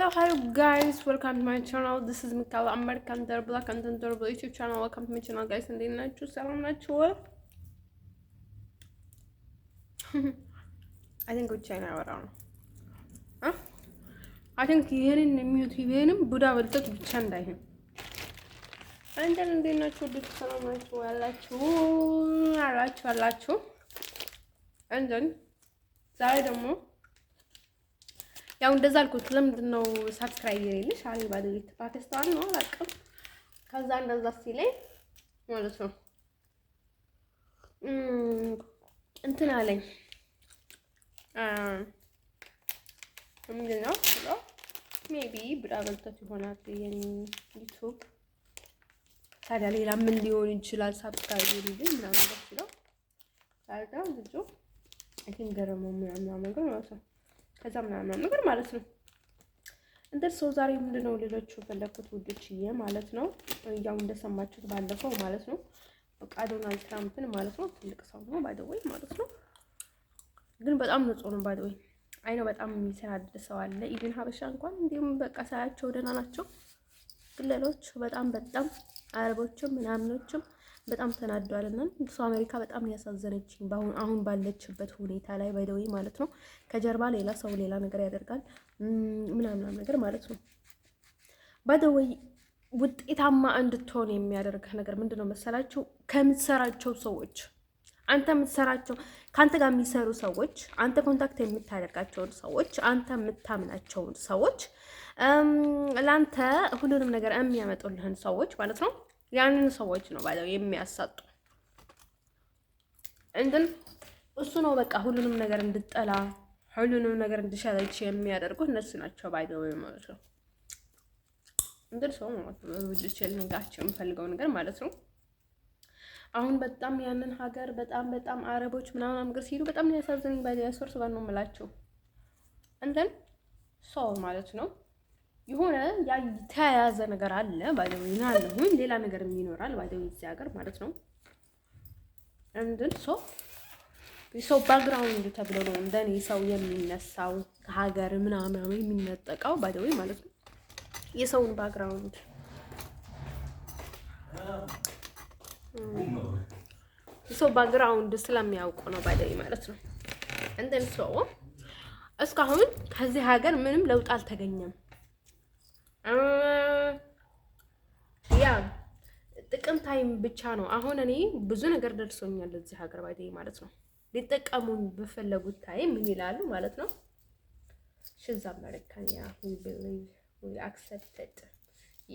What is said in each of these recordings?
Hello guys, welcome to my channel. This is Mikala American Black and Durable YouTube channel. Welcome to my channel guys. And then nachu salam nachu. I think good China around. Huh? I think here in mute even Buddha will touch Chanda him. And then nachu salam nachu alachu. And then side more. ያው እንደዛ አልኩት። ለምንድን ነው ሳብስክራይብ ይልሽ አሪ ባደውት ፓኪስታን ነው አላውቅም። ከዛ እንደዛ ሲለኝ ማለት ነው እንትን አለኝ ምንድን ነው ሜቢ ብራ በልተት ይሆናል የኔ ዩቲዩብ ታዲያ ሌላ ምን ሊሆን ይችላል? ሳብስክራይብ ይልኝ ምናምን ነው ታዲያ ልጁ አይ ቲንክ ገረመው ምናምን ነገር ማለት ነው ከዛ ምናምን ነገር ማለት ነው። እንደው ዛሬ ምንድነው ሌሎቹ ፈለኩት ውድችዬ ማለት ነው። ያው እንደሰማችሁት ባለፈው ማለት ነው በቃ ዶናልድ ትራምፕን ማለት ነው ትልቅ ሰው ነው ባይደወይ ማለት ነው። ግን በጣም ንጹህ ነው ባይደወይ አይ ነው በጣም የሚሰራድ ሰው አለ። ኢቭን ሀበሻ እንኳን እንዲሁም በቃ ሳያቸው ደህና ናቸው። ግን ሌሎች በጣም አረቦችም ምናምኖችም በጣም ተናደዋልና እሱ አሜሪካ በጣም ያሳዘነችኝ አሁን ባለችበት ሁኔታ ላይ ባይደውይ ማለት ነው። ከጀርባ ሌላ ሰው ሌላ ነገር ያደርጋል ምናምን ነገር ማለት ነው። ባይደውይ ውጤታማ እንድትሆን የሚያደርግ ነገር ምንድነው መሰላችሁ? ከምትሰራቸው ሰዎች አንተ የምትሰራቸው ካንተ ጋር የሚሰሩ ሰዎች አንተ ኮንታክት የምታደርጋቸው ሰዎች አንተ የምታምናቸው ሰዎች ላንተ ሁሉንም ነገር የሚያመጡልህን ሰዎች ማለት ነው ያንን ሰዎች ነው ባለው የሚያሳጡ እንደን እሱ ነው በቃ ሁሉንም ነገር እንድጠላ ሁሉንም ነገር እንድሸለች የሚያደርጉ እነሱ ናቸው ባይደው ማለት ነው። እንደን ሰው ማለት ነው ልጅቸል ንጋቸው የምፈልገው ነገር ማለት ነው። አሁን በጣም ያንን ሀገር በጣም አረቦች ምናምን ነገር ሲሉ በጣም ያሳዝነኝ ባይደው ሶርስ ጋር ነው የምላቸው እንደን ሰው ማለት ነው የሆነ ያተያያዘ ነገር አለ ባይደው ይናለሁ ሌላ ነገር ይኖራል ባይደው እዚህ ሀገር ማለት ነው። እንደን ሰው ባክግራውንድ ተብሎ ነው እንደኔ ሰው የሚነሳው ከሀገር ምናምን የሚነጠቀው ባይደው ማለት ነው። የሰውን ባክግራውንድ ሰው ባክግራውንድ ስለሚያውቁ ነው ባይደው ማለት ነው። እንደን ሰው እስካሁን ከዚህ ሀገር ምንም ለውጥ አልተገኘም። ያ ጥቅም ታይም ብቻ ነው። አሁን እኔ ብዙ ነገር ደርሶኛል እዚህ ሀገር ባይደይ ማለት ነው። ሊጠቀሙን በፈለጉት ታይም ምን ይላሉ ማለት ነው? ሽዛ አሜሪካኛ we believe we accept it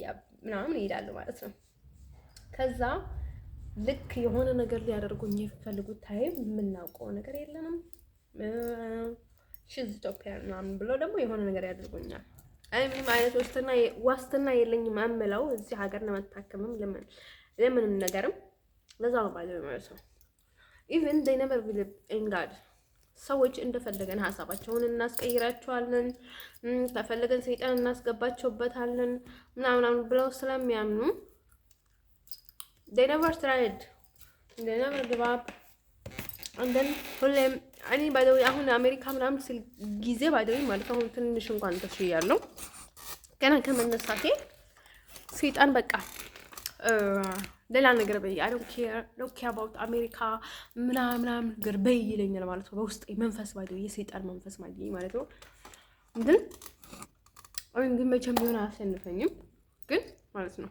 ያ ምናምን ይላሉ ማለት ነው። ከዛ ልክ የሆነ ነገር ሊያደርጉኝ የፈለጉት ታይም የምናውቀው ነገር የለንም ሽዝ ኢትዮጵያ ምናምን ብሎ ደግሞ የሆነ ነገር ያደርጉኛል። ምንም አይነት ዋስትና የለኝም አምለው እዚህ ሀገር ለመታከምም ለምንም ነገርም ለዛ ነው ባይዘው ማለት ነው። even they never believe in God ሰዎች እንደፈለገን ሐሳባቸውን እናስቀይራቸዋለን ተፈለገን ሰይጣን እናስገባቸውበታለን ምናምን ብለው ስለሚያምኑ they never tried they never give up and then ሁሌም እኔ ባይደው አሁን አሜሪካ ምናምን ስል ጊዜ ባይደው ማለት አሁን ትንሽ እንኳን ተሽያለሁ ገና ከመነሳቴ ሰይጣን በቃ ሌላ ነገር በይ I don't care about አሜሪካ ምናምን ነገር በይ ይለኛል ማለት ነው። በውስጤ መንፈስ ባይደው የሰይጣን መንፈስ ማለት ነው። ግን መቼም ቢሆን አያሸንፈኝም ግን ማለት ነው።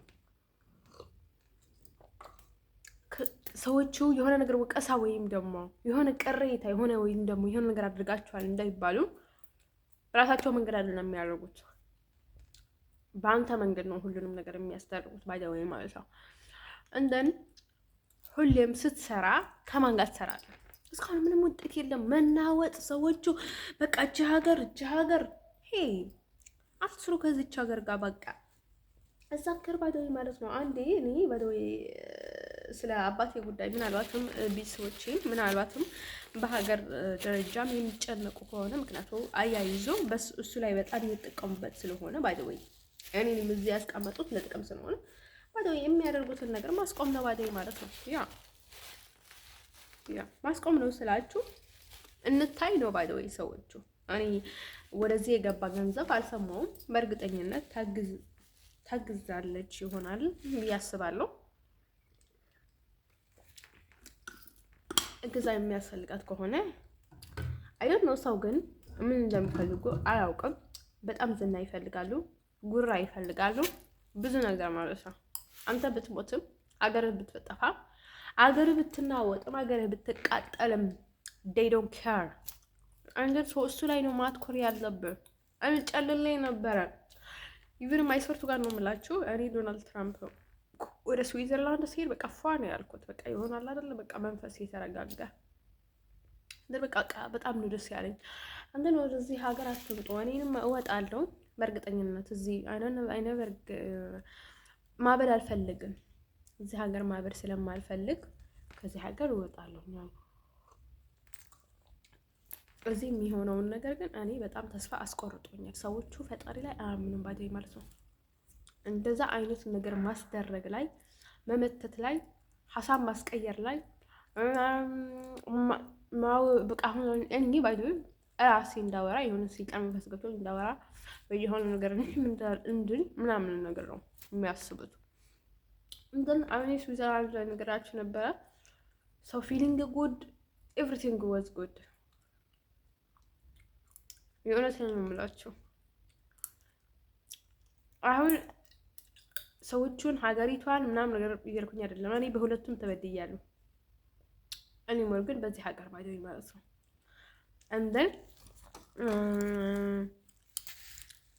ሰዎቹ የሆነ ነገር ወቀሳ ወይም ደግሞ የሆነ ቅሬታ የሆነ ወይም ደግሞ የሆነ ነገር አድርጋቸዋል እንዳይባሉ ራሳቸው መንገድ አይደለም የሚያደርጉት በአንተ መንገድ ነው ሁሉንም ነገር የሚያስደርጉት ባይደው ማለት ነው። እንደን ሁሌም ስትሰራ ከማን ጋር ትሰራለህ? እስካሁን ምንም ውጤት የለም መናወጥ ሰዎቹ በቃ እጅ ሀገር ሄይ አትስሩ ከዚች ሀገር ጋር በቃ እዛከር ባይደው ማለት ነው። አንዴ እኔ ባይደው ስለ አባቴ ጉዳይ ምናልባትም ቢስዎቼ ምናልባትም በሀገር ደረጃም የሚጨነቁ ከሆነ ምክንያቱም አያይዞ እሱ ላይ በጣም እየተጠቀሙበት ስለሆነ ባይደው እኔንም እዚህ ያስቀመጡት ለጥቅም ስለሆነ ባይደው የሚያደርጉትን ነገር ማስቆም ነው ባይደው ማለት ነው። ያ ማስቆም ነው ስላችሁ እንታይ ነው ባይደው ሰዎቹ እኔ ወደዚህ የገባ ገንዘብ አልሰማውም። በእርግጠኝነት ታግዛለች ይሆናል ብዬ አስባለሁ። እገዛ የሚያስፈልጋት ከሆነ አይደል ነው። ሰው ግን ምን እንደሚፈልጉ አያውቅም። በጣም ዝና ይፈልጋሉ፣ ጉራ ይፈልጋሉ፣ ብዙ ነገር ማለት ነው። አንተ ብትሞትም አገርህ ብትጠፋ አገርህ ብትናወጥም አገርህ ብትቃጠልም they don't care። አንተ እሱ ላይ ነው ማትኮር ያለብህ። ጨልሌ ነበረ ኢቭን ማይሰርቱ ጋር ነው የምላችሁ። እኔ ዶናልድ ትራምፕ ወደ ስዊዘርላንድ ሲሄድ በቃ ፏ ነው ያልኩት። በቃ ይሆናል አይደለ? በቃ መንፈስ የተረጋጋ በቃ በጣም ነው ደስ ያለኝ። አንተ ነው ወደዚህ ሀገር አትምጡ፣ እኔንም እወጣለሁ በእርግጠኝነት። እዚህ አይነበርግ ማበድ አልፈልግም። እዚህ ሀገር ማበድ ስለማልፈልግ ከዚህ ሀገር እወጣለሁ። እዚህ የሚሆነውን ነገር ግን እኔ በጣም ተስፋ አስቆርጦኛል። ሰዎቹ ፈጣሪ ላይ አያምኑም ባይ ማለት ነው። እንደዛ አይነት ነገር ማስደረግ ላይ፣ መመተት ላይ፣ ሀሳብ ማስቀየር ላይ በቃ አሁን እኔ ባይ ራሴ እንዳወራ የሆነ ሲጣም ፈስገቶ እንዳወራ በየሆነ ነገር እንድን ምናምን ነገር ነው የሚያስቡት። እንደን አሁን ስዊዘርላንድ ላይ ነገራችሁ ነበረ። ሰው ፊሊንግ ጉድ ኤቭሪቲንግ ዋዝ ጉድ። የእውነት ነው የምላችሁ። አሁን ሰዎቹን ሀገሪቷን ምናምን ነገር እየርኩኝ አይደለም። እኔ በሁለቱም ተበድያለሁ። እኔ ሞር ግን በዚህ ሀገር ባይደኝ ማለት ነው። እንደን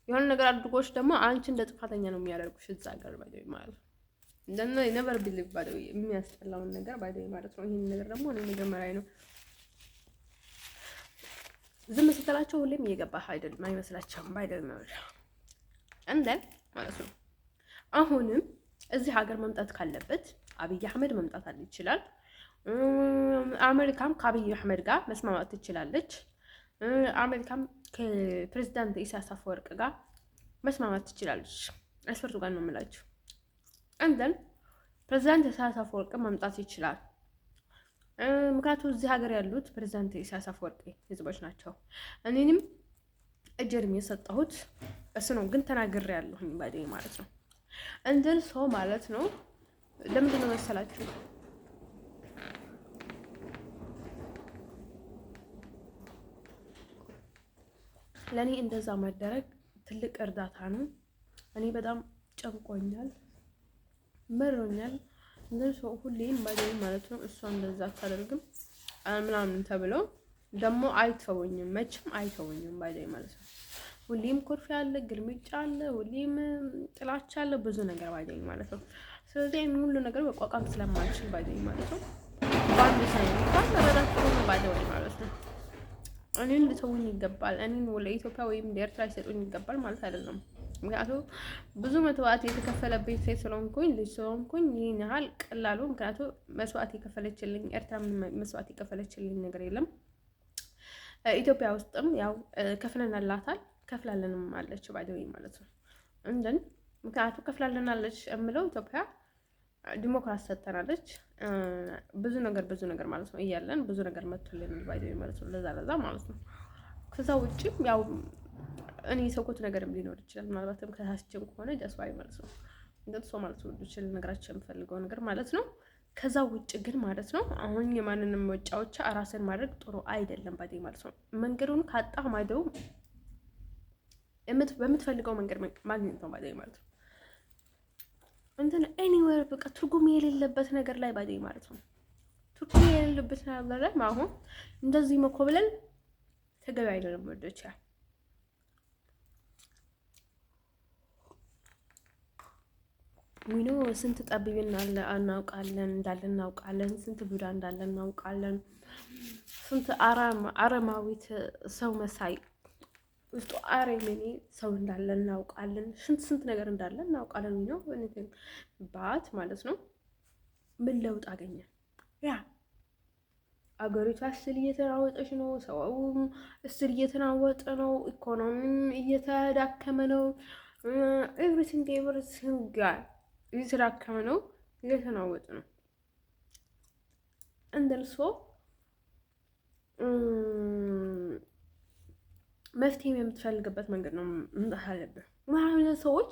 የሆነ ነገር አድርጎች ደግሞ አንቺ እንደ ጥፋተኛ ነው የሚያደርጉሽ እዛ ሀገር ባይደኝ ማለት ነው። እንደነ ነበር ቢሊቭ ባይደኝ የሚያስጠላውን ነገር ባይደኝ ማለት ነው። ይሄን ነገር ደግሞ እኔ መጀመሪያ ነው ዝም ስትላቸው ሁሌም እየገባህ አይደለም አይመስላቸውም ባይደኝ ማለት ነው። እንደን ማለት ነው አሁንም እዚህ ሀገር መምጣት ካለበት አብይ አህመድ መምጣት ይችላል። አሜሪካም ከአብይ አህመድ ጋር መስማማት ትችላለች። አሜሪካም ከፕሬዝዳንት ኢሳያስ አፈወርቅ ጋር መስማማት ትችላለች። አስፈርቱ ጋር ነው የምላችሁ። እንደን ፕሬዝዳንት ኢሳያስ አፈወርቅ መምጣት ይችላል። ምክንያቱም እዚህ ሀገር ያሉት ፕሬዝዳንት ኢሳያስ አፈወርቅ ህዝቦች ናቸው። እኔንም እጀርም የሰጠሁት እሱ ነው። ግን ተናግሬ ያለሁኝ ባዴ ማለት ነው። እንደን ሰው ማለት ነው። ለምንድን ነው መሰላችሁ? ለእኔ እንደዛ ማደረግ ትልቅ እርዳታ ነው። እኔ በጣም ጨንቆኛል፣ መሮኛል። እንደዚህ ሰው ሁሌም ባይደኝ ማለት ነው እሷ እንደዛ አታደርግም ምናምን ተብለው ደግሞ አይተወኝም፣ መቼም አይተወኝም ባይደኝ ማለት ነው። ሁሌም ኩርፊያ አለ፣ ግርምጫ አለ፣ ሁሌም ጥላቻ አለ፣ ብዙ ነገር ባይደኝ ማለት ነው። ስለዚህ እኔ ሁሉ ነገር መቋቋም ስለማልችል ባይደኝ ማለት ነው። ባንድ ሰው እንኳን መረዳት ነው ባይደኝ ማለት ነው። እኔን ልተውኝ ይገባል። እኔን ለኢትዮጵያ ወይም ለኤርትራ ይሰጡኝ ይገባል ማለት አይደለም። ምክንያቱም ብዙ መስዋዕት የተከፈለብኝ ሴት ስለሆንኩኝ ልጅ ስለሆንኩኝ ይህን ያህል ቀላሉ ምክንያቱም መስዋዕት የከፈለችልኝ ኤርትራ መስዋዕት የከፈለችልኝ ነገር የለም። ኢትዮጵያ ውስጥም ያው ከፍለናላታል፣ ከፍላለንም አለች ባይደዊ ማለት ነው። እንደን ምክንያቱም ከፍላለናለች የምለው ኢትዮጵያ ዲሞክራሲ ሰጥተናለች። ብዙ ነገር ማለት ነው እያለን ብዙ ነገር መጥቶልን ባይደዊ ማለት ነው። ለዛ ማለት ነው። ከዛ ውጭም ያው እኔ ሰውኮት ነገርም ሊኖር ይችላል። ምናልባትም ከታስችም ከሆነ ጀስዋይ ማለት ነው። እንደዚህ ሰው ማለት ነው ይችላል ነገራችን የምፈልገው ነገር ማለት ነው። ከዛ ውጭ ግን ማለት ነው አሁን የማንንም መጫወቻ ራስን ማድረግ ጥሩ አይደለም ባይደዊ ማለት ነው። መንገዱን ካጣህ ማይደው በምትፈልገው መንገድ ማግኘት ነው ባይደዊ ማለት ነው። እንትን ኤኒዌር በቃ ትርጉም የሌለበት ነገር ላይ ባይደዊ ማለት ነው። ትርጉም የሌለበት ነገር ላይ አሁን እንደዚህ መኮብለል ተገቢ አይደለም። ወደቻ ሚኖ ስንት ጠቢብና እናውቃለን እንዳለን ስንት ቡዳ እንዳለን እናውቃለን። ስንት አረማዊት ሰው መሳይ ውስጡ አረመኔ ሰው እንዳለን እናውቃለን። ስንት ነገር እንዳለን እናውቃለን ነው እንትን ባት ማለት ነው። ምን ለውጥ አገኘ? ያ አገሪቷ እስል እየተናወጠች ነው። ሰውም እስል እየተናወጠ ነው። ኢኮኖሚም እየተዳከመ ነው። ኤቭሪቲንግ ጋር እየተዳከመ ነው፣ እየተናወጠ ነው። እንደልሶ መፍትሄ የምትፈልግበት መንገድ ነው መምጣት አለብህ። ማለት ሰዎች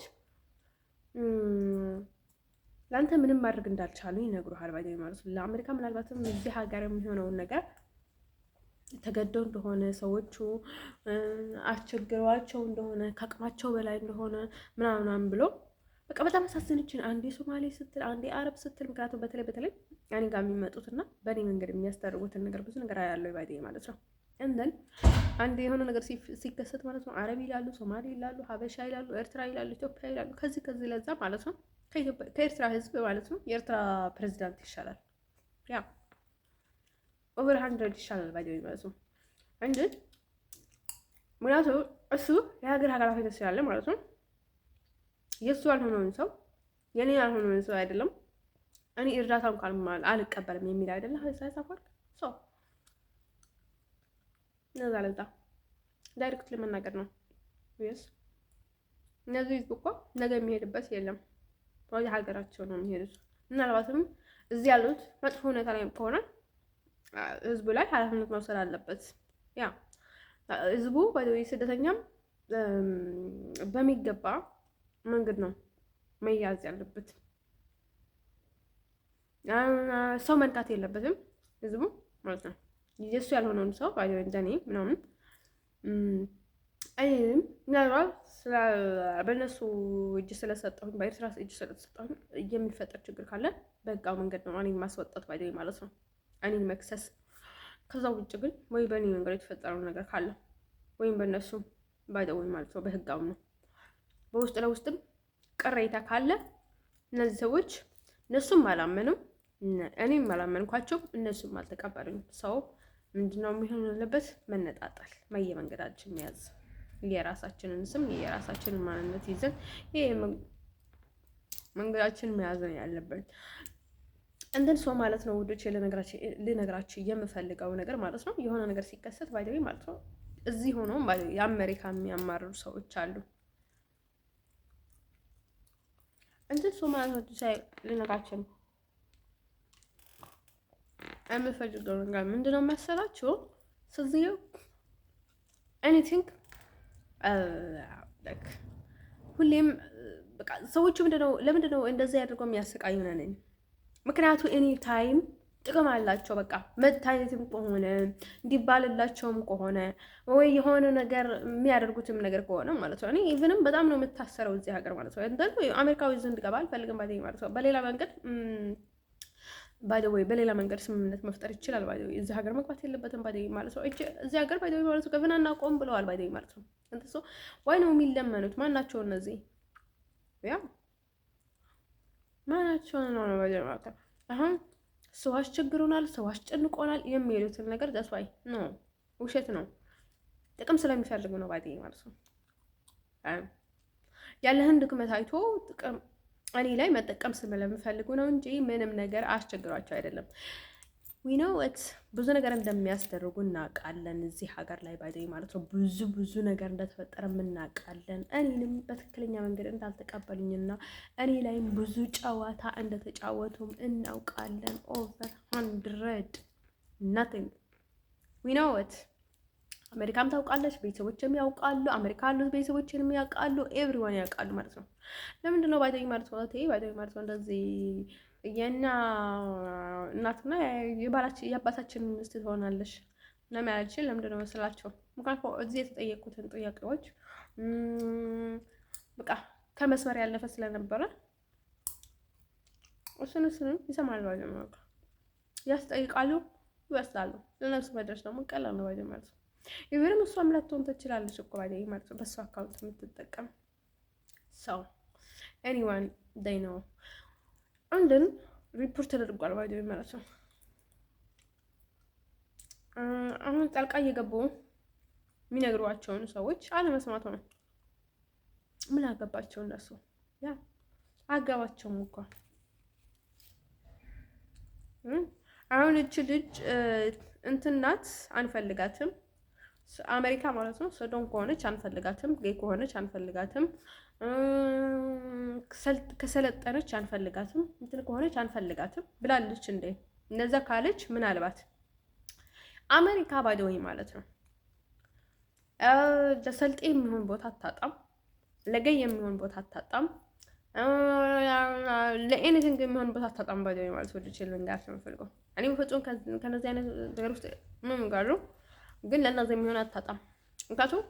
ለአንተ ምንም ማድረግ እንዳልቻሉ ይነግሩሃል። ባይ ማለት ነው ለአሜሪካ ምናልባትም እዚህ ሀገር የሚሆነውን ነገር ተገደው እንደሆነ ሰዎቹ አስቸግረዋቸው እንደሆነ ከአቅማቸው በላይ እንደሆነ ምናምን ብሎ በቃ በጣም አሳዝንችን። አንዴ ሶማሌ ስትል አንዴ አረብ ስትል፣ ምክንያቱም በተለይ እኔ ጋር የሚመጡትና በእኔ መንገድ የሚያስደርጉትን ነገር ብዙ ነገር ያለው ባይ ማለት ነው። እንደን አንድ የሆነ ነገር ሲከሰት ማለት ነው አረብ ይላሉ፣ ሶማሌ ይላሉ፣ ሀበሻ ይላሉ፣ ኤርትራ ይላሉ፣ ኢትዮጵያ ይላሉ። ከዚህ ለዛ ማለት ነው ከኤርትራ ህዝብ ማለት ነው የኤርትራ ፕሬዚዳንት ይሻላል። ያ ኦቨር 100 ይሻላል ባይ ማለት ነው። እንጂ ምክንያቱም እሱ የሀገር ኃላፊነት ስላለ ማለት ነው የእሱ ያልሆነውን ሰው የኔ ያልሆነውን ሰው አይደለም እኔ እርዳታ እንኳን አልቀበልም የሚል አይደለም ሳይሳፋር ሰው ለዛ ዳይሬክት ለመናገር ነው። ወይስ እነዚህ ህዝብ እኮ ነገ የሚሄድበት የለም ወደ ሀገራቸው ነው የሚሄዱት። ምናልባትም እዚህ ያሉት መጥፎ ሁኔታ ላይ ከሆነ ህዝቡ ላይ ኃላፊነት መውሰድ አለበት። ያ ህዝቡ ወይ ስደተኛም በሚገባ መንገድ ነው መያዝ ያለበት። ሰው መንካት የለበትም ህዝቡ ማለት ነው። የሱ ያልሆነውን ሰው ባይሆን እንደኔ ምናምን አይም ምናልባት በእነሱ እጅ ስለሰጠሁኝ በኤርትራ እጅ ስለሰጠሁኝ የሚፈጠር ችግር ካለ በህጋዊ መንገድ ነው እኔን ማስወጣት ባይደኝ ማለት ነው፣ እኔን መክሰስ። ከዛ ውጭ ግን ወይ በእኔ መንገድ የተፈጠረው ነገር ካለ ወይም በእነሱ ባይደውኝ ማለት ነው በህጋዊ ነው። በውስጥ ለውስጥም ቅሬታ ካለ እነዚህ ሰዎች እነሱም አላመኑም እኔም አላመንኳቸው እነሱም አልተቀበሉኝ። ሰው ምንድነው የሚሆን ያለበት? መነጣጣል፣ መንገዳችን መያዝ፣ የራሳችንን ስም የራሳችንን ማንነት ይዘን ይሄ መንገዳችን መያዝ ነው ያለብን። እንደን ሰው ማለት ነው ውዶች፣ ልነግራችሁ የምፈልገው ነገር ማለት ነው የሆነ ነገር ሲከሰት ባይደዊ ማለት ነው እዚህ ሆኖ የአሜሪካ የሚያማርሩ ሰዎች አሉ። እንደን ሰው ማለት ነው ሳይ ልነግራችሁ የምፈልገው ነገር ምንድነው መሰላችሁ? ስለዚህ ኤኒቲንግ ሁሌም በቃ ሰዎቹ ለምንድነው እንደዚህ አድርገው የሚያሰቃዩ ነን? ምክንያቱ ኤኒ ታይም ጥቅም አላቸው። በቃ መታየትም ከሆነ እንዲባልላቸውም ከሆነ ወይ የሆነ ነገር የሚያደርጉትም ነገር ከሆነ ማለት ነው። እኔ ኢቭንም በጣም ነው የምታሰረው እዚህ ሀገር ማለት ነው። እንደው አሜሪካዊ ዘንድ ገባ አልፈልግም ባይ ማለት ነው። በሌላ መንገድ ባይደው በሌላ መንገድ ስምምነት መፍጠር ይችላል። ባይደው እዚህ ሀገር መግባት የለበትም ባይደው ማለት ነው። እዚህ ሀገር ባይደው ማለት ነው ገበናና ቆም ብለዋል ባይደው ማለት ነው። እንት ሰው ዋይ ነው የሚለመኑት? ማናቸው እነዚህ? ያ ማናቸው ነው ባይደው ማለት ነው። አሁን ሰው አስቸግሮናል፣ ሰው አስጨንቆናል የሚሉትን ነገር ደስዋይ ነው፣ ውሸት ነው። ጥቅም ስለሚፈልጉ ነው ባይደው ማለት ነው። ያለህን ድክመት አይቶ ጥቅም እኔ ላይ መጠቀም ስለምፈልጉ ነው እንጂ ምንም ነገር አስቸግሯቸው አይደለም። ዊ ኖ ኢት ብዙ ነገር እንደሚያስደርጉ እናውቃለን እዚህ ሀገር ላይ ባይደኝ ማለት ነው። ብዙ ነገር እንደተፈጠረ እናውቃለን። እኔንም በትክክለኛ መንገድ እንዳልተቀበሉኝና እኔ ላይም ብዙ ጨዋታ እንደተጫወቱም እናውቃለን። ኦቨር 100 ናቲንግ ዊ ኖ ኢት። አሜሪካም ታውቃለች፣ ቤተሰቦችም ያውቃሉ፣ አሜሪካ ያሉት ቤተሰቦችንም ያውቃሉ፣ ኤቭሪዋን ያውቃሉ ማለት ነው። ለምንድን ነው ባይደኝ ማለት ነው ባይደኝ ማለት ነው እንደዚህ የኛ እናትና የአባታችን ሚስት ትሆናለች ለምን ያልችል ለምንድን ነው መስላቸው? ምክንያቱም እዚህ የተጠየቁትን ጥያቄዎች በቃ ከመስመር ያለፈ ስለነበረ እሱንም ይሰማሉ ባይደኝ ማለት ነው። ያስጠይቃሉ፣ ይወስዳሉ። ለነሱ መድረስ ደግሞ ቀላል ነው ባይደኝ ማለት ነው። ኢቨንም እሷም ላትሆን ትችላለች እኮ ባይደኝ ማለት ነው በእሱ አካውንት የምትጠቀም ሰው ኤኒዋን ዴይ ነው አንድን ሪፖርት ተደርጓል ባይደው ማለት ነው። አሁን ጣልቃ እየገቡ የሚነግሯቸውን ሰዎች አለመስማት ነው። ምን አገባቸው እነሱ? ያ አገባቸውም እኮ አሁን እቺ ልጅ እንትን ናት፣ አንፈልጋትም። አሜሪካ ማለት ነው ሰዶም ከሆነች አንፈልጋትም፣ ጌይ ከሆነች አንፈልጋትም፣ ከሰለጠነች አንፈልጋትም፣ እንትን ከሆነች አንፈልጋትም ብላለች እንዴ? እነዛ ካለች ምናልባት አሜሪካ ባይደወይ ማለት ነው ለሰልጤ የሚሆን ቦታ አታጣም። ለገይ የሚሆን ቦታ አታጣም። ለኤኒቲንግ የሚሆን ቦታ አታጣም። ባይ ማለት ወደ ችልን ጋር ስለምፈልገው እኔ በፍጹም ከነዚህ አይነት ነገር ውስጥ ምን ጋር ነው፣ ግን ለእነዚህ የሚሆን አታጣም። ምክንያቱም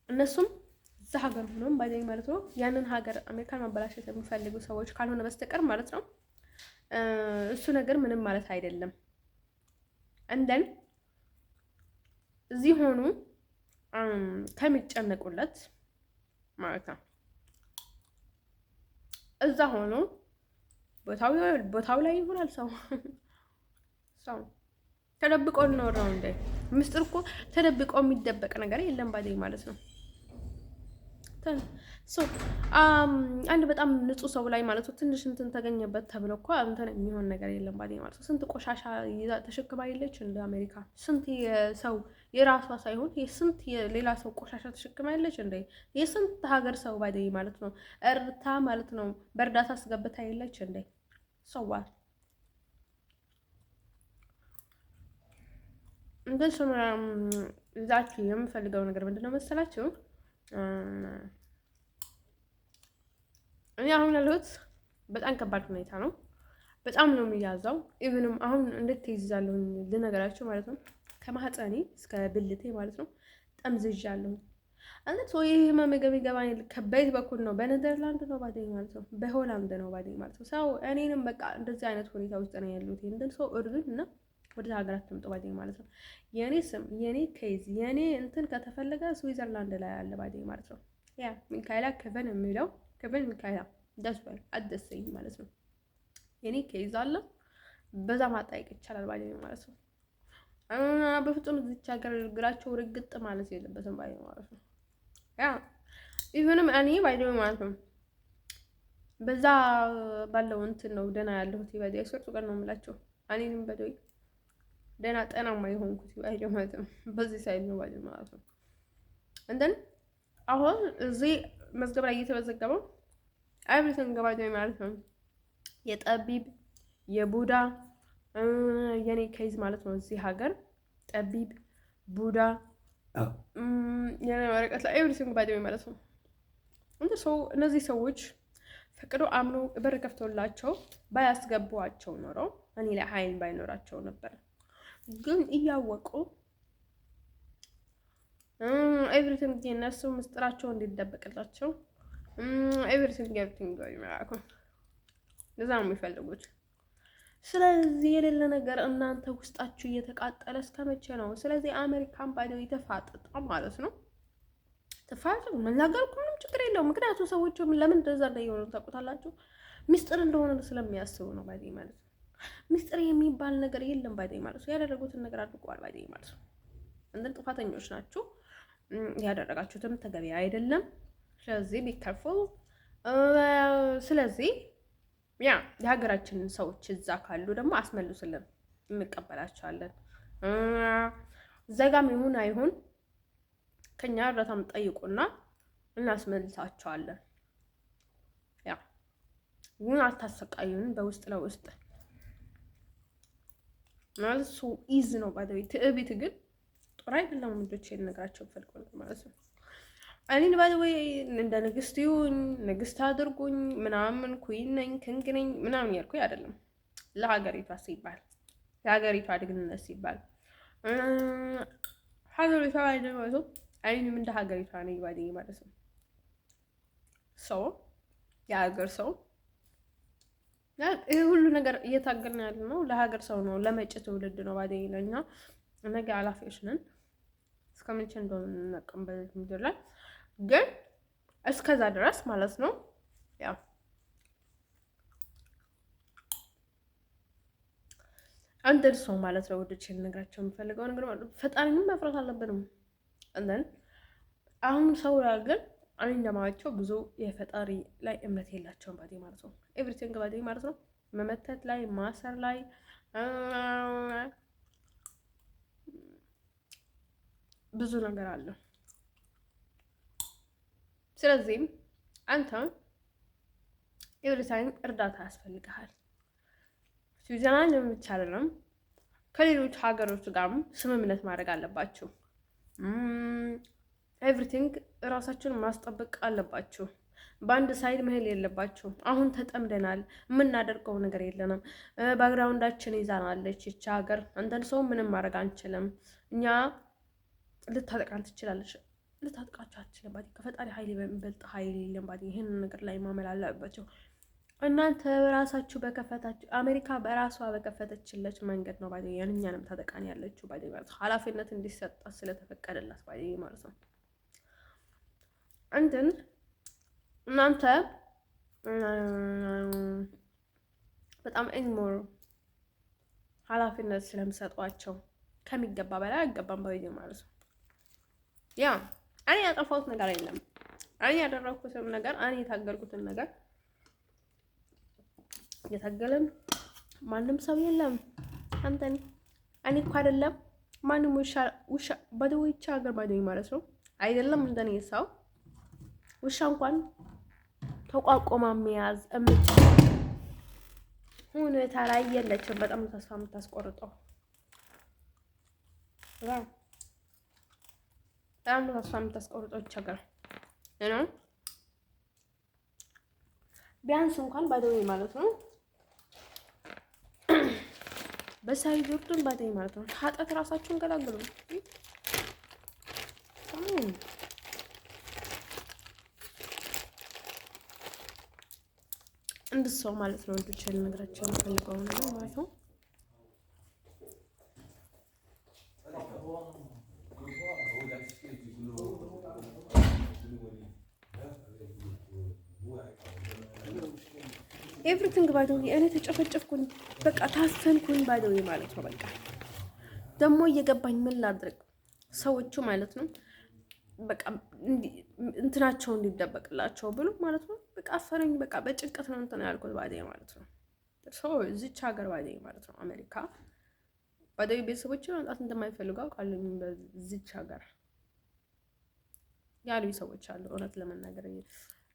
እነሱም እዛ ሀገር ሆኖም ባይ ማለት ነው ያንን ሀገር አሜሪካን ማበላሸት የሚፈልጉ ሰዎች ካልሆነ በስተቀር ማለት ነው እሱ ነገር ምንም ማለት አይደለም። እንደን እዚህ ሆኑ ከሚጨነቁለት ማለት ነው እዛ ሆኖ ቦታው ላይ ይሆናል ሰው ተደብቆ ነው እንዴ? ምስጢር እኮ ተደብቆ የሚደበቅ ነገር የለም ባይ ማለት ነው። አንድ በጣም ንጹህ ሰው ላይ ማለት ነው ትንሽ እንትን ተገኘበት ተብሎ እኮ እንትን የሚሆን ነገር የለም ባይ ማለት ነው። ስንት ቆሻሻ ይዛ ተሸክማ የለች እንደ አሜሪካ። ስንት የሰው የራሷ ሳይሆን የስንት የሌላ ሰው ቆሻሻ ተሸክማ የለች እንደ የስንት ሀገር ሰው ባይ ማለት ነው። እርታ ማለት ነው በእርዳታ አስገብታ የለች እንደ ሰዋል እንደሱ ዛችሁ የምፈልገው ነገር ምንድነው መሰላችሁ? እኔ አሁን ያለሁት በጣም ከባድ ሁኔታ ነው። በጣም ነው የሚያዛው። ኢቭንም አሁን እንዴት ተይዛለሁ ልነገራችሁ ማለት ነው። ከማህፀኔ እስከ ብልቴ ማለት ነው ጠምዝዣለሁ። አንተ ሰው ይሄ ህመም ገባኝ ከበይት በኩል ነው። በኔዘርላንድ ነው ባደኝ ማለት ነው። በሆላንድ ነው ባደኝ ማለት ነው። ሰው እኔንም በቃ እንደዚህ አይነት ሁኔታ ውስጥ ነው ያሉት። እንደን ሰው እርዱኝ እና ወደ ሀገር አትምጡ ባደኝ ማለት ነው። የኔ ስም የኔ ኬዝ የኔ እንትን ከተፈለገ ስዊዘርላንድ ላይ አለ ባደኝ ማለት ነው። ያ ሚካኤላ ከቨን የሚለው ከቨን ሚካኤላ ደስበል አደሰኝ ማለት ነው። የኔ ኬዝ አለ በዛ ማጣየቅ ይቻላል ባደኝ ማለት ነው። በፍጹም እዚች ሀገር እግራቸው ርግጥ ማለት የለበትም ባደኝ ማለት ነው። ያ ኢቭንም እኔ ባይደው ማለት ነው በዛ ባለው እንትን ነው ደህና ያለሁት ይባዲ አይሰርጡ ቀን ነው የምላቸው። እኔንም በደው ደህና ጠናማ የሆንኩት ባይደው ማለት ነው። በዚህ ሳይድ ነው ባይደው ማለት ነው። እንደን አሁን እዚህ መዝገብ ላይ እየተመዘገበው ኤቭሪቲንግ ባይደው ማለት ነው። የጠቢብ የቡዳ የኔ ኬዝ ማለት ነው። እዚህ ሀገር ጠቢብ ቡዳ የኔ ወረቀት ላይ ኤቭሪቲንግ ባይደው ማለት ነው። እንደ ሰው እነዚህ ሰዎች ፈቅዶ አምኖ በር ከፍቶላቸው ባያስገቧቸው ኖሮ እኔ ላይ ኃይል ባይኖራቸው ነበር። ግን እያወቁ ኤቭሪቲንግ የነሱ ምስጢራቸው እንዲደበቅላቸው ኤቭሪቲንግ ማለት ነው። ለዛ ነው የሚፈልጉት። ስለዚህ የሌለ ነገር እናንተ ውስጣችሁ እየተቃጠለ እስከመቼ ነው? ስለዚህ አሜሪካን ባይደው የተፋጠጣ ማለት ነው። ተፋጠጡ መናገር ምንም ችግር የለውም። ምክንያቱም ሰዎች ለምን እንደዛ እንደሆነ ታውቁታላችሁ። ሚስጥር እንደሆነ ስለሚያስቡ ነው ባይደይ ማለት ነው። ሚስጥር የሚባል ነገር የለም ባይደይ ማለት ነው። ያደረጉትን ነገር አድርገዋል ባይደይ ማለት ነው። እንደ ጥፋተኞች ናችሁ። ያደረጋችሁትም ተገቢ አይደለም። ስለዚህ ቢከርፉል። ስለዚህ ያ የሀገራችንን ሰዎች እዛ ካሉ ደግሞ አስመልሱልን፣ እንቀበላቸዋለን። ዘጋም ይሁን አይሁን ከኛ እርዳታም ጠይቁና እናስመልሳቸዋለን። ያ ግን አታሰቃዩን በውስጥ ለውስጥ ማለት ሱ ኢዝ ነው ባይደው። ትዕቢት ግን ጦር አይደለም። ልጆች የነግራቸው ፈልቆ ማለት ነው። እኔን ባይደው እንደ ንግስት ይሁን ንግስት አድርጉኝ ምናምን ኩይን ነኝ ክንግ ነኝ ምናምን ያልኩኝ አይደለም። ለሀገሪቷ ሲባል ለሀገሪቷ ድግንነት ሲባል ሀገሪቷ አይደለም አይንም እንደ ሀገሪቷ ነኝ ባይደይ ማለት ነው። ሰው የሀገር ሰው ይሄ ሁሉ ነገር እየታገልን ያለ ነው ለሀገር ሰው ነው፣ ለመጪ ትውልድ ነው ባይደይ ለኛ ነገ አላፊዎች ነን። እስከመቼ እንደሆነ እንነቀምበት ምድር ላይ ግን እስከዛ ድረስ ማለት ነው። ያው አንድ ሰው ማለት ነው ወደች ልነግራቸው የምፈልገው ነገር ማለት ፈጣሪንም መፍራት አለብንም። እንደን አሁን ሰው ግን እኔ እንደማያቸው ብዙ የፈጣሪ ላይ እምነት የላቸውም ባይደይ ማለት ነው። ኤቭሪቲንግ ባይደይ ማለት ነው መመተት ላይ ማሰር ላይ ብዙ ነገር አለ። ስለዚህም አንተ ኤቭሪታይም እርዳታ ያስፈልግሃል። ስዊዘርላንድ ብቻ አይደለም ከሌሎች ሀገሮች ጋርም ስምምነት ማድረግ አለባችሁ። ኤቭሪቲንግ ራሳችሁን ማስጠበቅ አለባችሁ። በአንድ ሳይድ መሄድ የለባችሁ። አሁን ተጠምደናል፣ የምናደርገው ነገር የለንም። ባግራውንዳችን ይዛናለች ይቺ ሀገር። አንተን ሰው ምንም ማድረግ አንችልም። እኛ ልታጠቃን ትችላለች፣ ልታጥቃችሁ አትችልም። ከፈጣሪ ኃይል በሚበልጥ ኃይል የለም። ይህንን ነገር ላይ ማመል አለባቸው። እናንተ ራሳችሁ በከፈታችሁ አሜሪካ በራሷ በከፈተችለች መንገድ ነው እኛንም ታጠቃን ያለችው ማለት ኃላፊነት እንዲሰጣት ስለተፈቀደላት ማለት ነው። እንትን እናንተ በጣም ኢግኖር ኃላፊነት ስለምሰጧቸው ከሚገባ በላይ አይገባም ማለት ነው። ያ እኔ ያጠፋሁት ነገር የለም። እኔ ያደረኩትም ነገር እኔ የታገልኩትን ነገር የታገለን ማንም ሰው የለም። አንተን እኔ እኮ አይደለም ማንም ውሻ በደውቻ ሀገር ማለት ነው አይደለም እንደኔ ሰው ውሻ እንኳን ተቋቁማ መያዝ እምትችል ሁኔታ ላይ የለችም። በጣም ተስፋ የምታስቆርጠው በጣም ተስፋ የምታስቆርጠው ቸገር ነው። ቢያንስ እንኳን ባደው ማለት ነው በሳይድ ወርዱን ባደይ ማለት ነው ኃጢአት ራሳችሁን ገላግሉ። እንድሰው ማለት ነው እንድችል ነገራችን ፈልገው ነው ማለት ነው። ኤቭሪቲንግ ባይዶው እኔ ተጨፈጨፍኩኝ፣ በቃ ታፈንኩኝ ባይዶው ማለት ነው። በቃ ደግሞ እየገባኝ ምን ላድርግ ሰዎቹ ማለት ነው በቃ እንትናቸው እንዲደበቅላቸው ብሎ ማለት ነው። በቃ አፈረኝ። በቃ በጭንቀት ነው እንትን ያልኩት ባይዶው ማለት ነው። እዚች ሀገር ባይዶው ማለት ነው አሜሪካ ባይዶው ቤተሰቦች መምጣት እንደማይፈልጉ አውቃለሁ። በዚች ሀገር ያሉ ሰዎች አሉ። እውነት ለመናገር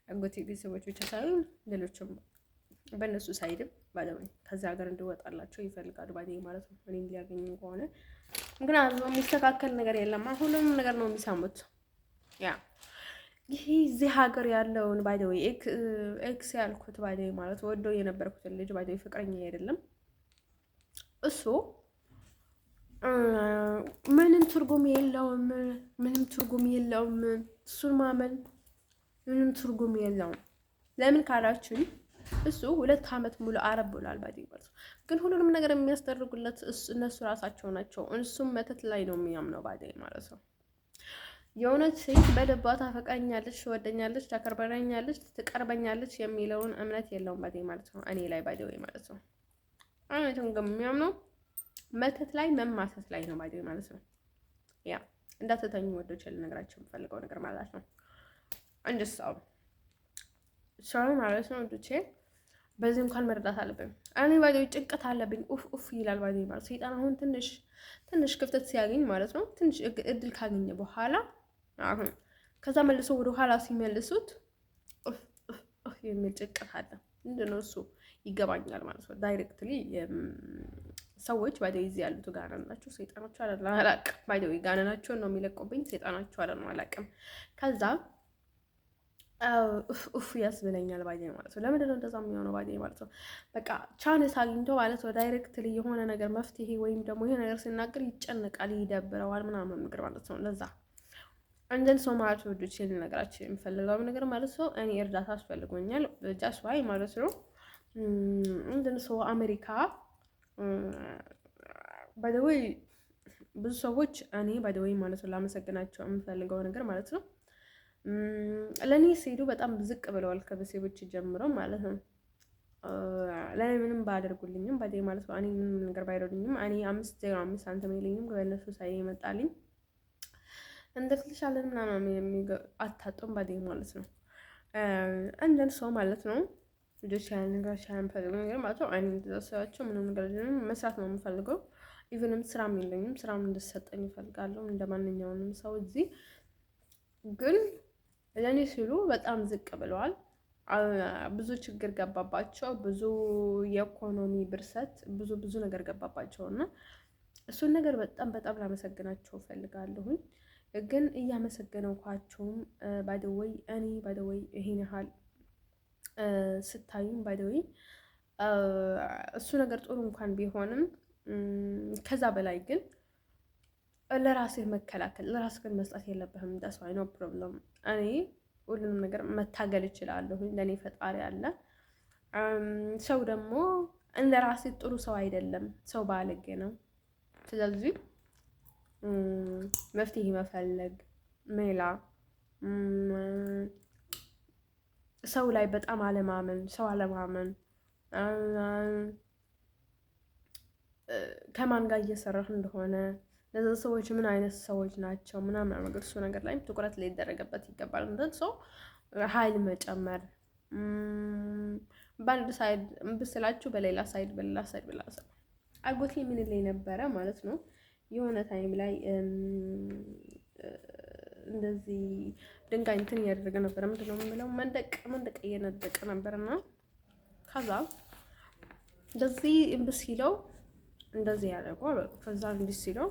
አጎቴ ቤተሰቦች ብቻ ሳይሆን ሌሎችም በእነሱ ሳይድም ባለሙያ ከዛ ሀገር እንዲወጣላቸው ይፈልጋሉ ባይዶው ማለት ነው። እኔም ሊያገኙ ከሆነ ምክንያቱም የሚስተካከል ነገር የለም። ሁሉም ነገር ነው የሚሰሙት። ያ ይሄ እዚህ ሀገር ያለውን ባይዶው ኤክስ ያልኩት ባይዶው ማለት ወዶ የነበርኩትን ልጅ ባይዶው ፍቅረኛ አይደለም እሱ ምንም ትርጉም የለውም። ምንም ትርጉም የለውም። እሱን ማመን ምንም ትርጉም የለውም። ለምን ካላችሁኝ እሱ 2 ዓመት ሙሉ አረብ ብሏል ባይዶው ማለት ነው። ግን ሁሉንም ነገር የሚያስደርጉለት እነሱ ራሳቸው ናቸው። እሱም መተት ላይ ነው የሚያምነው ባይዶው ማለት ነው። የእውነት ሴት በልቧ ታፈቅረኛለች፣ ትወደኛለች፣ ታከብረኛለች፣ ትቀርበኛለች የሚለውን እምነት የለውም ባይዶው ማለት ነው። እኔ ላይ ባይዶው ማለት ነው አይነቱን ግን የሚያምነው መተት ላይ መማሰት ላይ ነው ባይዶው ማለት ነው። ያ እንዳትተኙ ወዶች ልነግራችሁ የምፈልገው ነገር ማለት ነው። እንደሳው ሰው ማለት ነው ወዶቼ በዚህ እንኳን መርዳት አለብን። እኔ ባይዶው ጭንቀት አለብኝ ኡፍ ይላል ባይዶው ማለት ሰይጣን አሁን ትንሽ ክፍተት ሲያገኝ ማለት ነው ትንሽ እድል ካገኘ በኋላ አሁን ከዛ መልሶ ወደ ኋላ ሲመልሱት ኡፍ የሚል ጭንቀት አለ። ምንድነው እሱ ይገባኛል ማለት ነው። ዳይሬክትሊ ሰዎች ባይዶው እዚህ ያሉት ጋር ናቸው። ሰይጣኖቹ አላውቅም ባይዶው ጋር ናቸው ነው የሚለቁብኝ። ሰይጣኖቹ አላውቅም። ከዛ ኡፍ ያስብለኛል ባይዶው ማለት ነው። ለምንድን ነው እንደዛ የሚሆነው ባይዶው ማለት ነው? በቃ ቻንስ አግኝቶ ማለት ነው ዳይሬክትሊ የሆነ ነገር መፍትሄ ወይም ደግሞ ይሄ ነገር ሲናገር ይጨነቃል፣ ይደብረዋል ምናምን ነገር ማለት ነው። ለዛ እንደን ሰው ማለት ነው ወዶች ልነግራችሁ የሚፈልገው ነገር ማለት ነው እኔ እርዳታ አስፈልጎኛል ጃስ ዋይ ማለት ነው። እንደን ሰው አሜሪካ ባይዶው ብዙ ሰዎች እኔ ባይዶው ማለት ነው ላመሰግናቸው የምፈልገው ነገር ማለት ነው ለኔ ሲሄዱ በጣም ዝቅ ብለዋል ከቤተሰቦች ጀምሮ ማለት ነው። ለኔ ምንም ባያደርጉልኝም ባይዶው ማለት ነው እኔ ምንም ነገር ባይረዱኝም እኔ 5.05 ሳንቲም የለኝም በእነሱ ሳይ ይመጣልኝ እንደልሻለን ምናምን አታጡም ባይዶው ማለት ነው። እንደን ሰው ማለት ነው ልጆች ያን ነገር ሻምፈልግ ነገር ማለት ነው። እኔ እንደሰዋቸው ምንም ነገር መስራት ነው የምፈልገው። ኢቭንም ስራም የለኝም። ስራም እንድሰጠኝ እፈልጋለሁ እንደማንኛውንም ሰው እዚህ ግን ለኔ ሲሉ በጣም ዝቅ ብለዋል። ብዙ ችግር ገባባቸው። ብዙ የኢኮኖሚ ብርሰት ብዙ ነገር ገባባቸው እና እሱን ነገር በጣም ላመሰግናቸው እፈልጋለሁኝ። ግን እያመሰገነኳቸውም ባይደወይ እኔ ባይደወይ ይሄን ያህል ስታዩም ባይደወይ እሱ ነገር ጥሩ እንኳን ቢሆንም ከዛ በላይ ግን ለራስህ መከላከል ለራስህ መስጠት የለብህም። ዳስዋይ ኖ ፕሮብለም። እኔ ሁሉንም ነገር መታገል እችላለሁ። ለእኔ ፈጣሪ አለ። ሰው ደግሞ እንደ ራስህ ጥሩ ሰው አይደለም፣ ሰው ባለጌ ነው። ስለዚህ መፍትሄ መፈለግ ሜላ ሰው ላይ በጣም አለማመን፣ ሰው አለማመን፣ ከማን ጋር እየሰራህ እንደሆነ እነዚህ ሰዎች ምን አይነት ሰዎች ናቸው ምናምን ነገር እሱ ነገር ላይ ትኩረት ሊደረግበት ይገባል። እንደት ሰው ኃይል መጨመር በአንድ ሳይድ ብስላችሁ በሌላ ሳይድ አጎቴ ምን ላይ ነበረ ማለት ነው። የሆነ ታይም ላይ እንደዚህ ድንጋይ እንትን እያደረገ ነበር። ምንድነው የምለው መንደቅ እየነደቀ ነበርና ከዛ እንደዚህ ሲለው እንደዚህ ያደረገው ከዛ እንዲህ ሲለው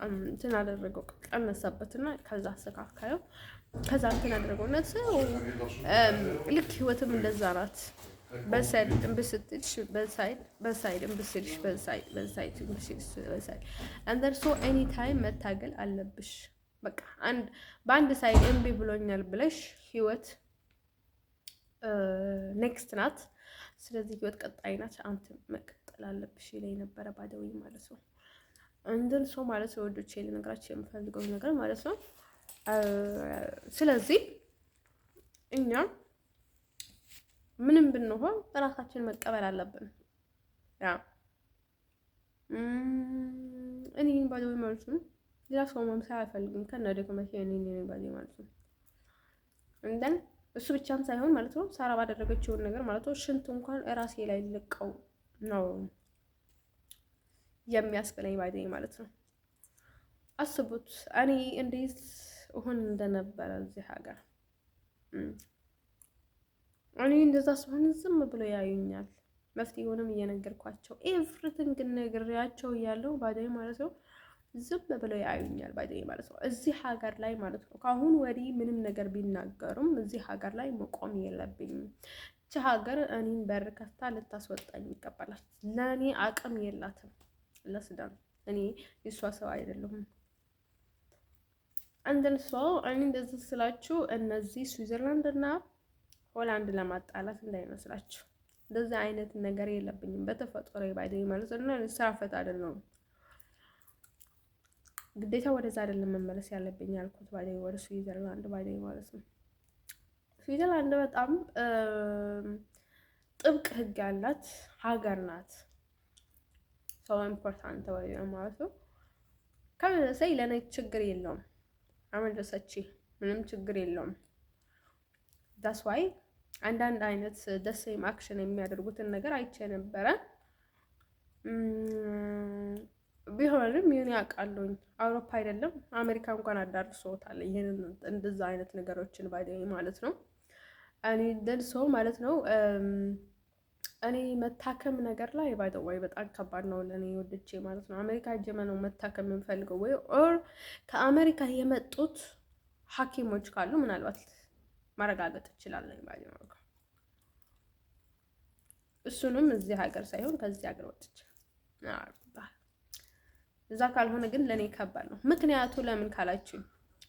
እንትን አደረገው ቀነሰበትና ከዛ አስተካከለው። ከዛ እንትን አደረገው እና ልክ ህይወትም እንደዛ ናት። በሳይድ እንብስትልሽ በሳይድ እንብስትልሽ በሳይድ አንደር ሶ ኤኒ ታይም መታገል አለብሽ። በቃ በአንድ ሳይድ እምቢ ብሎኛል ብለሽ ህይወት ኔክስት ናት። ስለዚህ ህይወት ቀጣይ ናት። አንተ መቀጠል አለብሽ ይለኝ ነበረ ባደዊ ማለት ነው። እንደን ሰው ማለት ነው ወዶቼ ልነግራችሁ የምፈልገው ነገር ማለት ነው። ስለዚህ እኛ ምንም ብንሆን ራሳችን መቀበል አለብን። ያ እኔን ባደዊ ማለት ነው። ሌላ ሰው መምሰል አልፈልግም ከነደግመቴ እኔን ባደዊ ማለት ነው። እንደን እሱ ብቻም ሳይሆን ማለት ነው ሳራ ባደረገችውን ነገር ማለት ነው ሽንት እንኳን ራሴ ላይ ልቀው ነው የሚያስበለኝ ባይደኝ ማለት ነው። አስቡት እኔ እንዴት እሆን እንደነበረ እዚህ ሀገር እኔ እንደዛ ስሆን ዝም ብሎ ያዩኛል። መፍትሄውንም እየነገርኳቸው ኤቭሪቲንግ ነግሬያቸው እያለሁ ባይደኝ ማለት ነው ዝም ብለው ያዩኛል ባይደኝ ማለት ነው። እዚህ ሀገር ላይ ማለት ነው ከአሁን ወዲህ ምንም ነገር ቢናገሩም እዚህ ሀገር ላይ መቆም የለብኝም። እቺ ሀገር እኔን በር ከፍታ ልታስወጣኝ ይቀበላል። ለእኔ አቅም የላትም። ለሱዳን እኔ የሷ ሰው አይደለሁም። አንደን ሰው እኔ እንደዚህ ስላችሁ እነዚህ ስዊዘርላንድ እና ሆላንድ ለማጣላት እንዳይመስላችሁ። እንደዚህ አይነት ነገር የለብኝም በተፈጥሮ ባይደኝ ማለት ነው። ስራ ፈት አይደለሁም። ግዴታ ወደዛ አይደለም መመለስ ያለብኝ ያልኩት ባይደኝ ወደ ስዊዘርላንድ ባይደኝ ማለት ነው። ስዊዘርላንድ በጣም ጥብቅ ህግ ያላት ሀገር ናት። ሰው ኢምፖርታንት ወይ ማለት ነው። ከመለሰይ ለኔ ችግር የለውም። አመለሰች ምንም ችግር የለውም። ዳስ ዋይ አንዳንድ አይነት ደሴም አክሽን የሚያደርጉትን ነገር አይቼ ነበረ። ቢሆንም ይሄን ያውቃሉኝ አውሮፓ አይደለም አሜሪካ እንኳን አዳርሶታል። ይሄንን እንደዛ አይነት ነገሮችን ባይደኝ ማለት ነው። እኔ ደልሶ ማለት ነው እኔ መታከም ነገር ላይ ባይደዋይ በጣም ከባድ ነው ለኔ ወድቼ ማለት ነው። አሜሪካ ጀመ ነው መታከም የምፈልገው ወይ ኦር ከአሜሪካ የመጡት ሐኪሞች ካሉ ምናልባት ማረጋገጥ እችላለሁ ባይደኝ ነው። እሱንም እዚህ ሀገር ሳይሆን ከዚህ ሀገር ወጥቼ እዛ ካልሆነ ግን ለኔ ከባድ ነው። ምክንያቱ ለምን ካላችሁ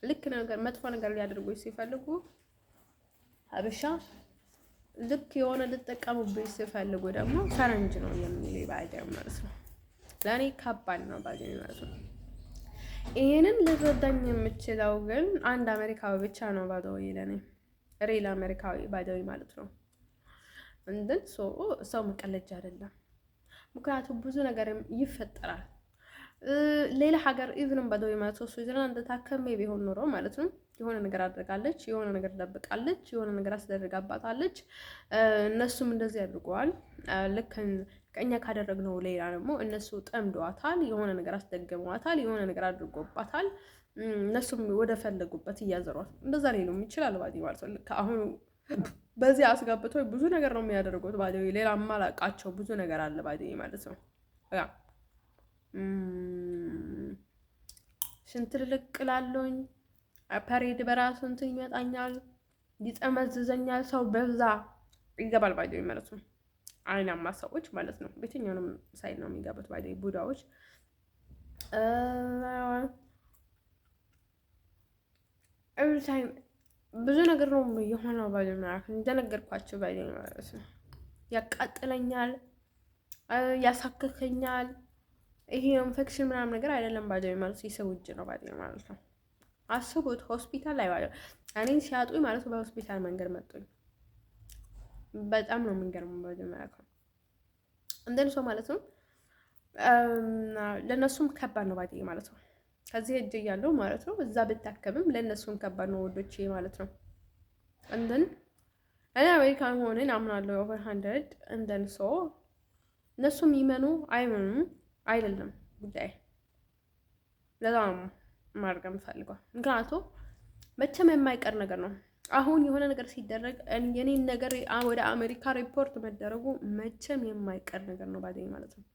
ልክ ነገር መጥፎ ነገር ሊያደርጉኝ ሲፈልጉ ሀበሻ ልክ የሆነ ልጠቀሙብኝ ሲፈልጉ ደግሞ ፈረንጅ ነው የሚል ባይደም ማለት ነው። ለኔ ከባድ ነው ባይደም ማለት ነው። ይሄንን ልረዳኝ የምችለው ግን አንድ አሜሪካዊ ብቻ ነው ባይደው ለኔ ሪል አሜሪካዊ ባይደው ማለት ነው። እንደን ሰው መቀለጃ አይደለም። ምክንያቱም ብዙ ነገር ይፈጠራል። ሌላ ሀገር ኢቭንም ባይደው ማለት ነው ስዊዘርላንድ ታከመ ቢሆን ኖሮ ማለት ነው የሆነ ነገር አድርጋለች፣ የሆነ ነገር ደብቃለች፣ የሆነ ነገር አስደርጋባታለች። እነሱም እንደዚህ ያድርገዋል። ልክ ከኛ ካደረግነው ሌላ ደግሞ እነሱ ጠምደዋታል፣ የሆነ ነገር አስደግመዋታል፣ የሆነ ነገር አድርጎባታል። እነሱም ወደ ፈለጉበት እያዘሯት እንደዛ ላይ ነው ይችላል ባዲ ማለት ነው። አሁን በዚህ አስገብተው ብዙ ነገር ነው የሚያደርጉት ባዲ። ሌላ ማላቃቸው ብዙ ነገር አለ ባዲ ማለት ነው። ያ ሽንት ልቅላለኝ ፐሬድ በራሱ እንትን ይመጣኛል፣ ይጠመዝዘኛል። ሰው በዛ ይገባል ባይደው ማለት ነው። አይናማ ሰዎች ማለት ነው። በየትኛውንም ሳይድ ነው የሚገቡት ባይደው ቡዳዎች ብዙ ነገር ነው የሆነው ባይደው ማለት ነው። እንደነገርኳቸው ባይደው ማለት ነው። ያቃጥለኛል፣ ያሳክከኛል። ይሄ ኢንፌክሽን ምናምን ነገር አይደለም ባይደው ማለት የሰው እጅ ነው ባይደው ማለት ነው። አስቡት ሆስፒታል ላይ ባይደው እኔን ሲያጡኝ ማለት ነው። በሆስፒታል መንገድ መጡኝ። በጣም ነው የሚገርመው ባይደው ማለት ነው። እንደን ሰው ማለት ነው። ለነሱም ከባድ ነው ባይደው ማለት ነው። ከዚህ እጅ እያለው ማለት ነው እዛ ብታከምም ለነሱም ከባድ ነው ወዶቼ ማለት ነው። እንደን እኔ አሜሪካን ሆነን አምናለሁ ኦቨር 100 እንደን ሰው እነሱም ይመኑ አይመኑም አይደለም ጉዳይ። ለዛ ነው ማድረግ የምፈልገው። ምክንያቱም መቼም የማይቀር ነገር ነው። አሁን የሆነ ነገር ሲደረግ የኔን ነገር ወደ አሜሪካ ሪፖርት መደረጉ መቼም የማይቀር ነገር ነው ባይደኝ ማለት ነው።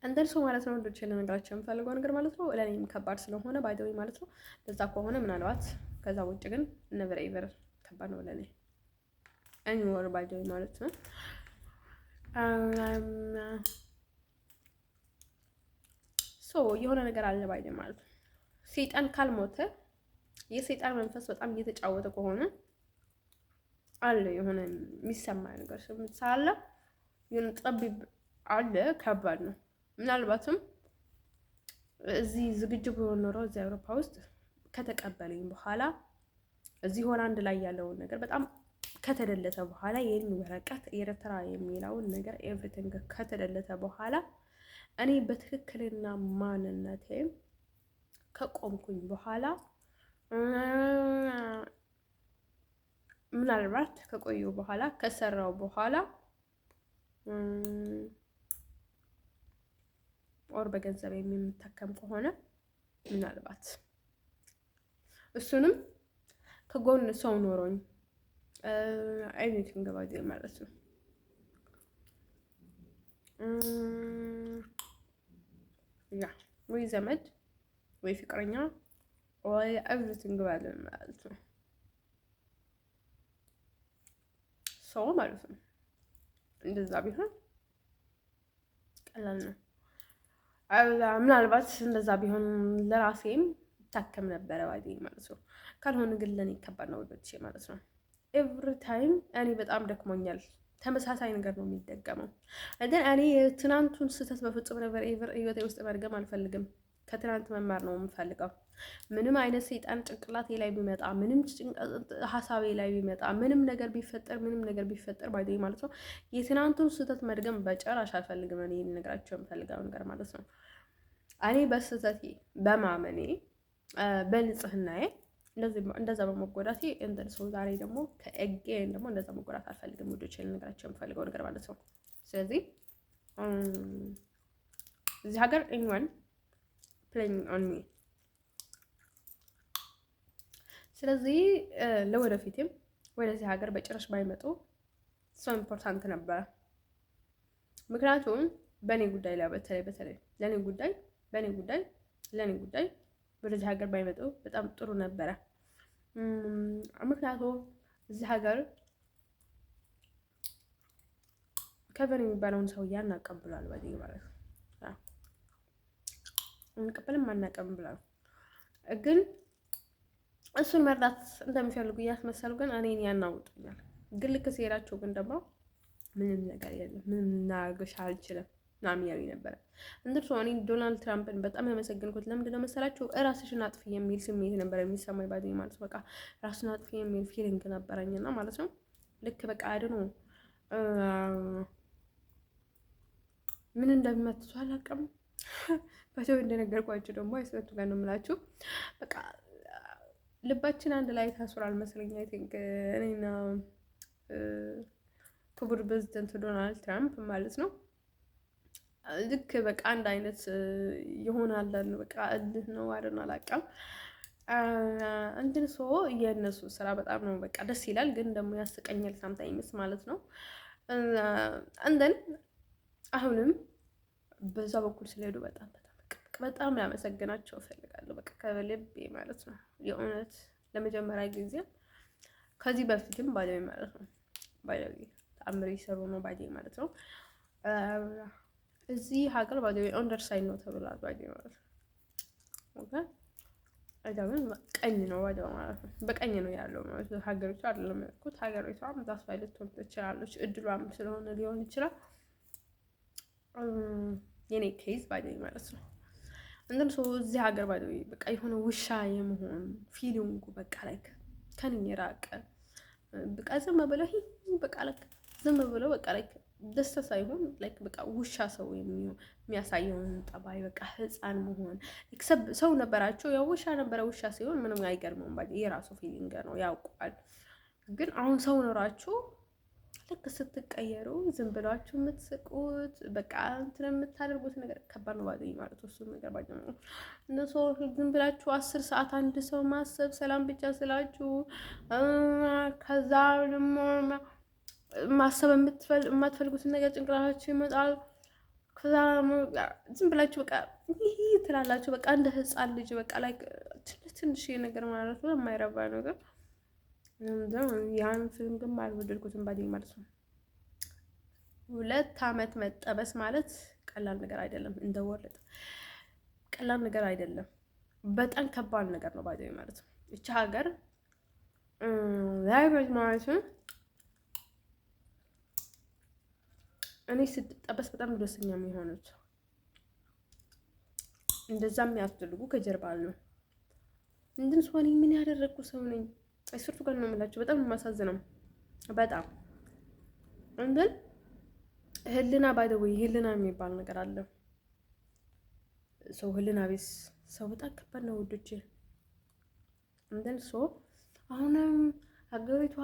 እንደርሶ ማለት ነው ወንዶች ለነገራቸው የምፈልገው ነገር ማለት ነው። ለኔም ከባድ ስለሆነ ባይደኝ ማለት ነው። ለዛ ከሆነ ምናልባት ከዛ ውጭ ግን ነቨር ኤቨር ከባድ ነው ለኔ እኔ ወር ባይደኝ ማለት ነው። የሆነ ነገር አለ ባይደኝ ማለት ነው። ሰይጣን ካልሞተ የሰይጣን መንፈስ በጣም እየተጫወተ ከሆነ አለ የሆነ የሚሰማ ነገር ሳለ የሆነ ጠቢብ አለ። ከባድ ነው። ምናልባትም እዚህ ዝግጁ ቢሆን ኖሮ እዚህ አውሮፓ ውስጥ ከተቀበለኝ በኋላ እዚህ ሆላንድ ላይ ያለውን ነገር በጣም ከተደለተ በኋላ የኔ ወረቀት ኤርትራ የሚለውን ነገር ኤቭሪቲንግ ከተደለተ በኋላ እኔ በትክክልና ማንነቴ ከቆምኩኝ በኋላ ምናልባት ከቆዩ በኋላ ከሰራው በኋላ ኦር በገንዘብ የምታከም ከሆነ ምናልባት እሱንም ከጎን ሰው ኖሮኝ ኤኒቲንግ ባይዴ ማለት ነው። ያ ወይ ዘመድ ወይ ፍቅረኛ ወይ ኤቭሪቲንግ ባለን ማለት ነው። ሰው ማለት ነው። እንደዛ ቢሆን ቀላል ነው። ምናልባት እንደዛ ቢሆን ለራሴም ታከም ነበረ ባይደኝ ማለት ነው። ካልሆነ ግን ለኔ ከባድ ነው ወዶቼ ማለት ነው። ኤቭሪ ታይም እኔ በጣም ደክሞኛል። ተመሳሳይ ነገር ነው የሚደገመው። ግን እኔ የትናንቱን ስህተት በፍጹም ነበር ህይወቴ ውስጥ መድገም አልፈልግም። ከትናንት መማር ነው የምፈልገው። ምንም አይነት ሰይጣን ጭንቅላቴ ላይ ቢመጣ፣ ምንም ሀሳቤ ላይ ቢመጣ፣ ምንም ነገር ቢፈጠር ባይደኝ ማለት ነው የትናንቱን ስህተት መድገም በጭራሽ አልፈልግም። እኔ ልነግራቸው የምፈልገው ነገር ማለት ነው እኔ በስህተቴ በማመኔ በንጽህናዬ እንደዛ በመጎዳቴ እንትን ሰው ዛሬ ደግሞ ከእጌን ደግሞ እንደዛ መጎዳት አልፈልግም። ውዶቼ ልነግራቸው የምፈልገው ነገር ማለት ነው። ስለዚህ እዚህ ሀገር ኤኒዋን ፕሌይንግ ኦን ሚ። ስለዚህ ለወደፊትም ወደዚህ ሀገር በጭራሽ ባይመጡ ሰው ኢምፖርታንት ነበረ። ምክንያቱም በእኔ ጉዳይ ላይ በተለይ ለእኔ ጉዳይ ወደዚህ ሀገር ባይመጡ በጣም ጥሩ ነበረ። ምክንያቱም እዚህ ሀገር ከቨን የሚባለውን ሰው አናውቅም ብሏል። በዚህ ማለት ነው እንቀበልም አናውቅም ብሏል። ግን እሱን መርዳት እንደሚፈልጉ እያስመሰሉ ግን እኔን ያናውጡኛል። ግን ልክ ሲሄዳቸው ግን ደግሞ ምንም ነገር የለም፣ ምንም እናገሽ አልችልም ምናምን ያሉኝ ነበረ። እንደርሱ እኔ ዶናልድ ትራምፕን በጣም ያመሰግንኩት ለምንድን ነው መሰላችሁ? ራስሽን አጥፊ የሚል ስሜት ነበር የሚሰማኝ ባይደኝ ማለት ነው። በቃ ራስን አጥፊ የሚል ፊሊንግ ነበረኝና ማለት ነው። ልክ በቃ አይደኑ ምን እንደሚመትቱ አላውቅም። በተው እንደነገርኳችሁ ደግሞ አይሰቱ ጋር ነው የምላችሁ። በቃ ልባችን አንድ ላይ ታስሯል መሰለኝ። አይ ቲንክ እኔና ክቡር ፕሬዝዳንት ዶናልድ ትራምፕ ማለት ነው። ልክ በቃ አንድ አይነት ይሆናል። በቃ እልህ ነው አይደል? አላውቅም። እንትን ሰው የእነሱ ስራ በጣም ነው በቃ ደስ ይላል፣ ግን ደግሞ ያስቀኛል ሳምታይምስ ማለት ነው። እንደን አሁንም በዛ በኩል ስለሄዱ በጣም በቃ በጣም ላመሰግናቸው እፈልጋለሁ። በቃ ከልቤ ማለት ነው። የእውነት ለመጀመሪያ ጊዜ ከዚህ በፊትም ባይዘዌ ማለት ነው ባይዘዌ ተአምር ይሰሩ ነው ባይዘዌ ማለት ነው። እዚህ ሀገር ባይዘዌ ኦንደርሳይን ነው ተብሏል ባይዘዌ ማለት ነው። ኦኬ አይደለም ቀኝ ነው ባይዘዌ ማለት ነው። በቀኝ ነው ያለው ማለት ነው። ሀገሪቷ አይደለም ያልኩት ሀገሪቷ ዛስፋይል ልትሆን ትችላለች። እድሏም ስለሆነ ሊሆን ይችላል። የኔ ኬዝ ባይዘዌ ማለት ነው። እንደም ሰው እዚህ ሀገር ባይዘዌ በቃ የሆነ ውሻ የመሆን ፊሊንጉ በቃ ላይክ ከኔ የራቀ በቃ ዝም ብለው በቃ ላይክ ዝም ብለው በቃ ላይክ ደስታ ሳይሆን ላይክ በቃ ውሻ ሰው የሚያሳየውን ጠባይ በቃ ህፃን መሆን ሰው ነበራቸው። ያው ውሻ ነበረ። ውሻ ሲሆን ምንም አይገርመውም። ባይዘዌ የራሱ ፊሊንግ ነው ያውቀዋል። ግን አሁን ሰው ኖራችሁ ልክ ስትቀየሩ ዝም ብላችሁ የምትስቁት በቃ እንትን የምታደርጉት ነገር ከባድ ነው ባይዘዌ ማለት ነው። እሱን ነገር ባይዘዌ ነው እነሱ ዝም ብላችሁ 10 ሰዓት አንድ ሰው ማሰብ ሰላም ብቻ ስላችሁ ከዛ ደግሞ ማሰብ የማትፈልጉትን ነገር ጭንቅላታችሁ ይመጣል። ከዛ ዝም ብላችሁ በቃ ይሄ ትላላችሁ በቃ እንደ ህፃን ልጅ በቃ ላይ ትንሽ ነገር ማለት ነው የማይረባ ነገር ያን ፊልም ግን አልወደድኩትም ባይዘዌ ማለት ነው። 2 ዓመት መጠበስ ማለት ቀላል ነገር አይደለም። እንደወረደ ቀላል ነገር አይደለም። በጣም ከባድ ነገር ነው ባይዘዌ ማለት ነው። እቺ ሀገር ላይብረሪ ማለት ነው። እኔ ስትጠበስ በጣም ደስተኛ የሚሆኑት እንደዛ የሚያስደርጉ ከጀርባ አሉ። እንትን ሶኒ ምን ያደረግኩ ሰው ነኝ? አይስርቱ ጋር ነው የምላችሁ። በጣም የማሳዝነው በጣም እንትን ህልና ባይዘዌ ህልና የሚባል ነገር አለ። ሰው ህልና ቢስ ሰው በጣም ከባድ ነው ውዶቼ። እንትን አሁንም ሀገሪቷ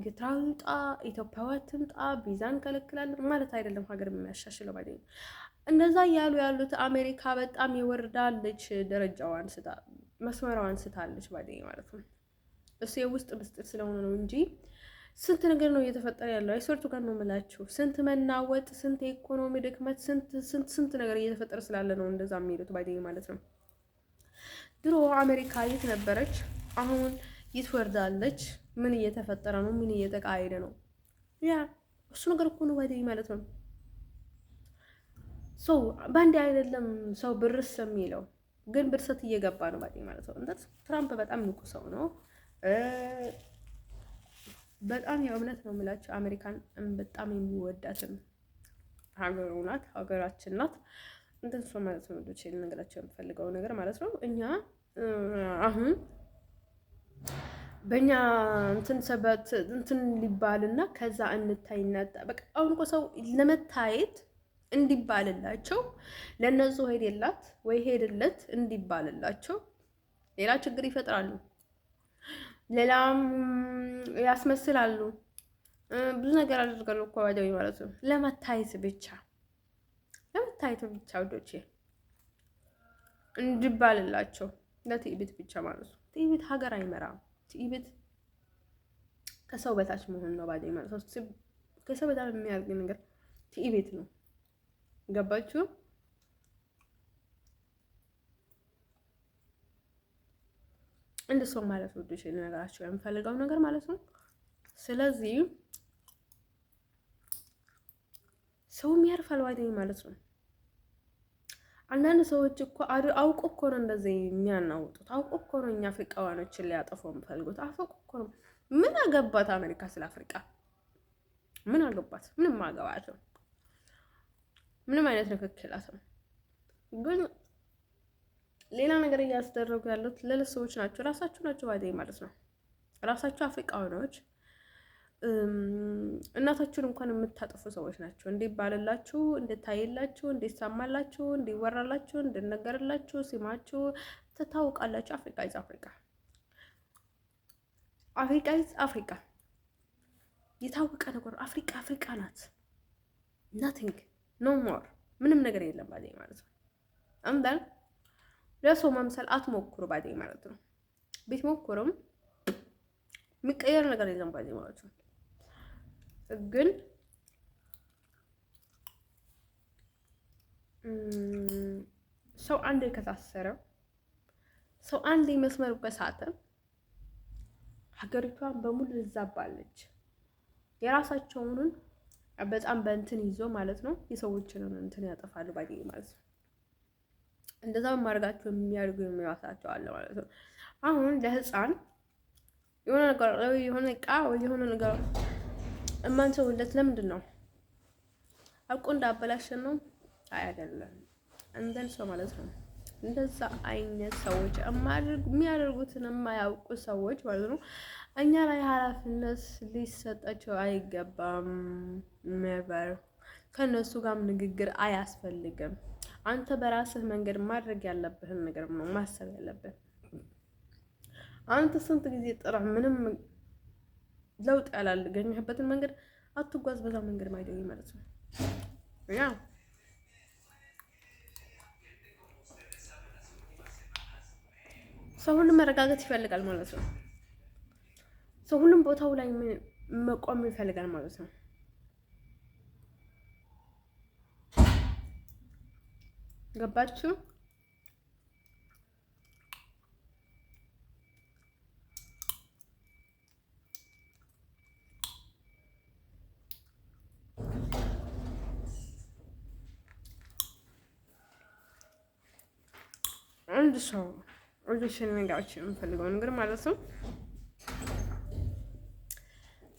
ኤርትራዊ ይውጣ ኢትዮጵያዊ ትምጣ ቪዛ እንከለክላለን ማለት አይደለም ሀገር የሚያሻሽለው ባይዘዌ። እንደዛ እያሉ ያሉት አሜሪካ በጣም ይወርዳለች፣ ደረጃዋን ስታ መስመሯን ስታለች ባይዘዌ ማለት ነው። እሱ የውስጥ ምስጢር ስለሆነ ነው እንጂ ስንት ነገር ነው እየተፈጠረ ያለው። አይሶርቱ ጋር ነው የምላችሁ። ስንት መናወጥ፣ ስንት የኢኮኖሚ ድክመት፣ ስንት ነገር እየተፈጠረ ስላለ ነው እንደዛ የሚሉት ባይዘዌ ማለት ነው። ድሮ አሜሪካ የት ነበረች? አሁን የት ወርዳለች? ምን እየተፈጠረ ነው? ምን እየተካሄደ ነው? ያ እሱ ነገር እኮ ነው ባይዘዌ ማለት ነው። ሰው በአንድ አይደለም ሰው ብርስ የሚለው ግን ብርሰት እየገባ ነው ባይዘዌ ማለት ነው። እንዴት ትራምፕ በጣም ንቁ ሰው ነው። በጣም የእውነት ነው የምላቸው። አሜሪካን በጣም የሚወዳትም ሀገሩ ናት፣ ሀገራችን ናት። እንትን ሰው ማለት ነው ወዶቼ ልነግራቸው የምፈልገው ነገር ማለት ነው። እኛ አሁን በእኛ እንትን ሰበት እንትን ሊባልና ከዛ እንታይና በቃ አሁን እኮ ሰው ለመታየት እንዲባልላቸው ለነሱ ሄደላት ወይ ሄደለት እንዲባልላቸው ሌላ ችግር ይፈጥራሉ። ሌላም ያስመስላሉ። ብዙ ነገር አድርጋሉ እኮ ባይዘዌ ማለት ነው። ለመታየት ብቻ ወዶቼ እንዲባልላቸው ለትዕቢት ብቻ ማለት ነው። ትዕቢት ሀገር አይመራም። ትዕቢት ከሰው በታች መሆን ነው ባይዘዌ ማለት ነው። ከሰው በታች የሚያደርግ ነገር ትዕቢት ነው። ገባችሁ? እንደ ሰው ማለት ወዶች ልነግራቸው የምፈልገው ነገር ማለት ነው። ስለዚህ ሰውም ያርፋል ባይዘዌ ማለት ነው። አንዳንድ ሰዎች እኮ አውቆ እኮ ነው እንደዚህ የሚያናውጡት። አውቆ እኮ ነው እኛ አፍሪካውያኖችን ሊያጠፉ የሚፈልጉት። አውቆ እኮ ነው። ምን አገባት አሜሪካ ስለ አፍሪካ? ምን አገባት? ምንም አገባትም። ምንም አይነት ንክክላትም። ግን ሌላ ነገር እያስደረጉ ያሉት ሌሎች ሰዎች ናቸው። ራሳችሁ ናቸው ባይዘዌ ማለት ነው። ራሳችሁ አፍሪካውያኖች እናታችሁን እንኳን የምታጠፉ ሰዎች ናቸው። እንዲባልላችሁ፣ እንድታይላችሁ፣ እንዲሰማላችሁ፣ እንዲወራላችሁ፣ እንድነገርላችሁ ሲማችሁ ትታውቃላችሁ። አፍሪካ ኢዝ አፍሪካ፣ አፍሪካ ኢዝ አፍሪካ። የታወቀ ነገር አፍሪካ አፍሪካ ናት። ናቲንግ ኖ ሞር ምንም ነገር የለም ባይዘዌ ማለት ነው። እንበል ለሰው መምሰል አትሞክሩ ባይዘዌ ማለት ነው። ቢትሞክሩም የሚቀየር ነገር የለም ባይዘዌ ማለት ነው። ግን ሰው አንዴ ከታሰረ፣ ሰው አንዴ መስመር በሳተ ሀገሪቷን በሙሉ ትዛባለች። የራሳቸውን በጣም በእንትን ይዞ ማለት ነው የሰዎችን እንትን ያጠፋሉ ባይ ማለት ነው። እንደዛ ማድረጋቸው የሚያደርጉ የሚራሳቸው አለ ማለት ነው። አሁን ለህፃን የሆነ ነገር የሆነ እቃ ወይ የሆነ ነገር እማንሰውለት ለምንድን ነው? አውቆ እንዳበላሸን ነው? አይ አይደለም። እንደን ሰው ማለት ነው እንደዛ አይነት ሰዎች የሚያደርጉትን የማያውቁ ሰዎች ማለት ነው እኛ ላይ ኃላፊነት ሊሰጣቸው አይገባም። ኔቨር። ከነሱ ጋርም ንግግር አያስፈልግም። አንተ በራስህ መንገድ ማድረግ ያለብህን ነገር ነው ማሰብ ያለብህ። አንተ ስንት ጊዜ ጥረህ ምንም ለውጥ ያላገኘህበትን መንገድ አትጓዝ። በዛ መንገድ ማይደግ ማለት ነው። ያ ሰው ሁሉም መረጋጋት ይፈልጋል ማለት ነው። ሰው ሁሉም ቦታው ላይ መቆም ይፈልጋል ማለት ነው። ገባችሁ? አንድ ሰው ወደሽን ነገራችን የምፈልገው ነገር ማለት ነው።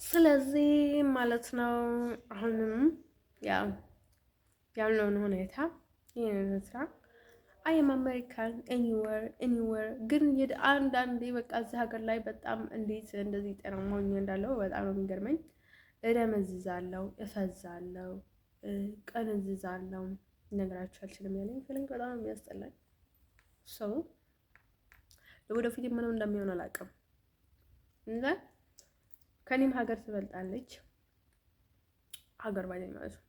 ስለዚህ ማለት ነው አሁንም ያለውን ሁኔታ ይሄንን ስራ አም አሜሪካን ኤኒዌር ግን አንዳንዴ በቃ እዚህ ሀገር ላይ በጣም እንዴት እንደዚህ ጤናማ ሆኜ እንዳለው በጣም ነው የሚገርመኝ። እደመዝዛለሁ፣ እፈዛለሁ፣ ቀንዝዛለሁ። ነገራችሁ አልችልም ያለኝ ፊሊንግ በጣም የሚያስጠላኝ ሰው ለወደፊት ምንም እንደሚሆን አላውቅም። እና ከኔም ሀገር ትበልጣለች ሀገር ባይ ማለት ነው።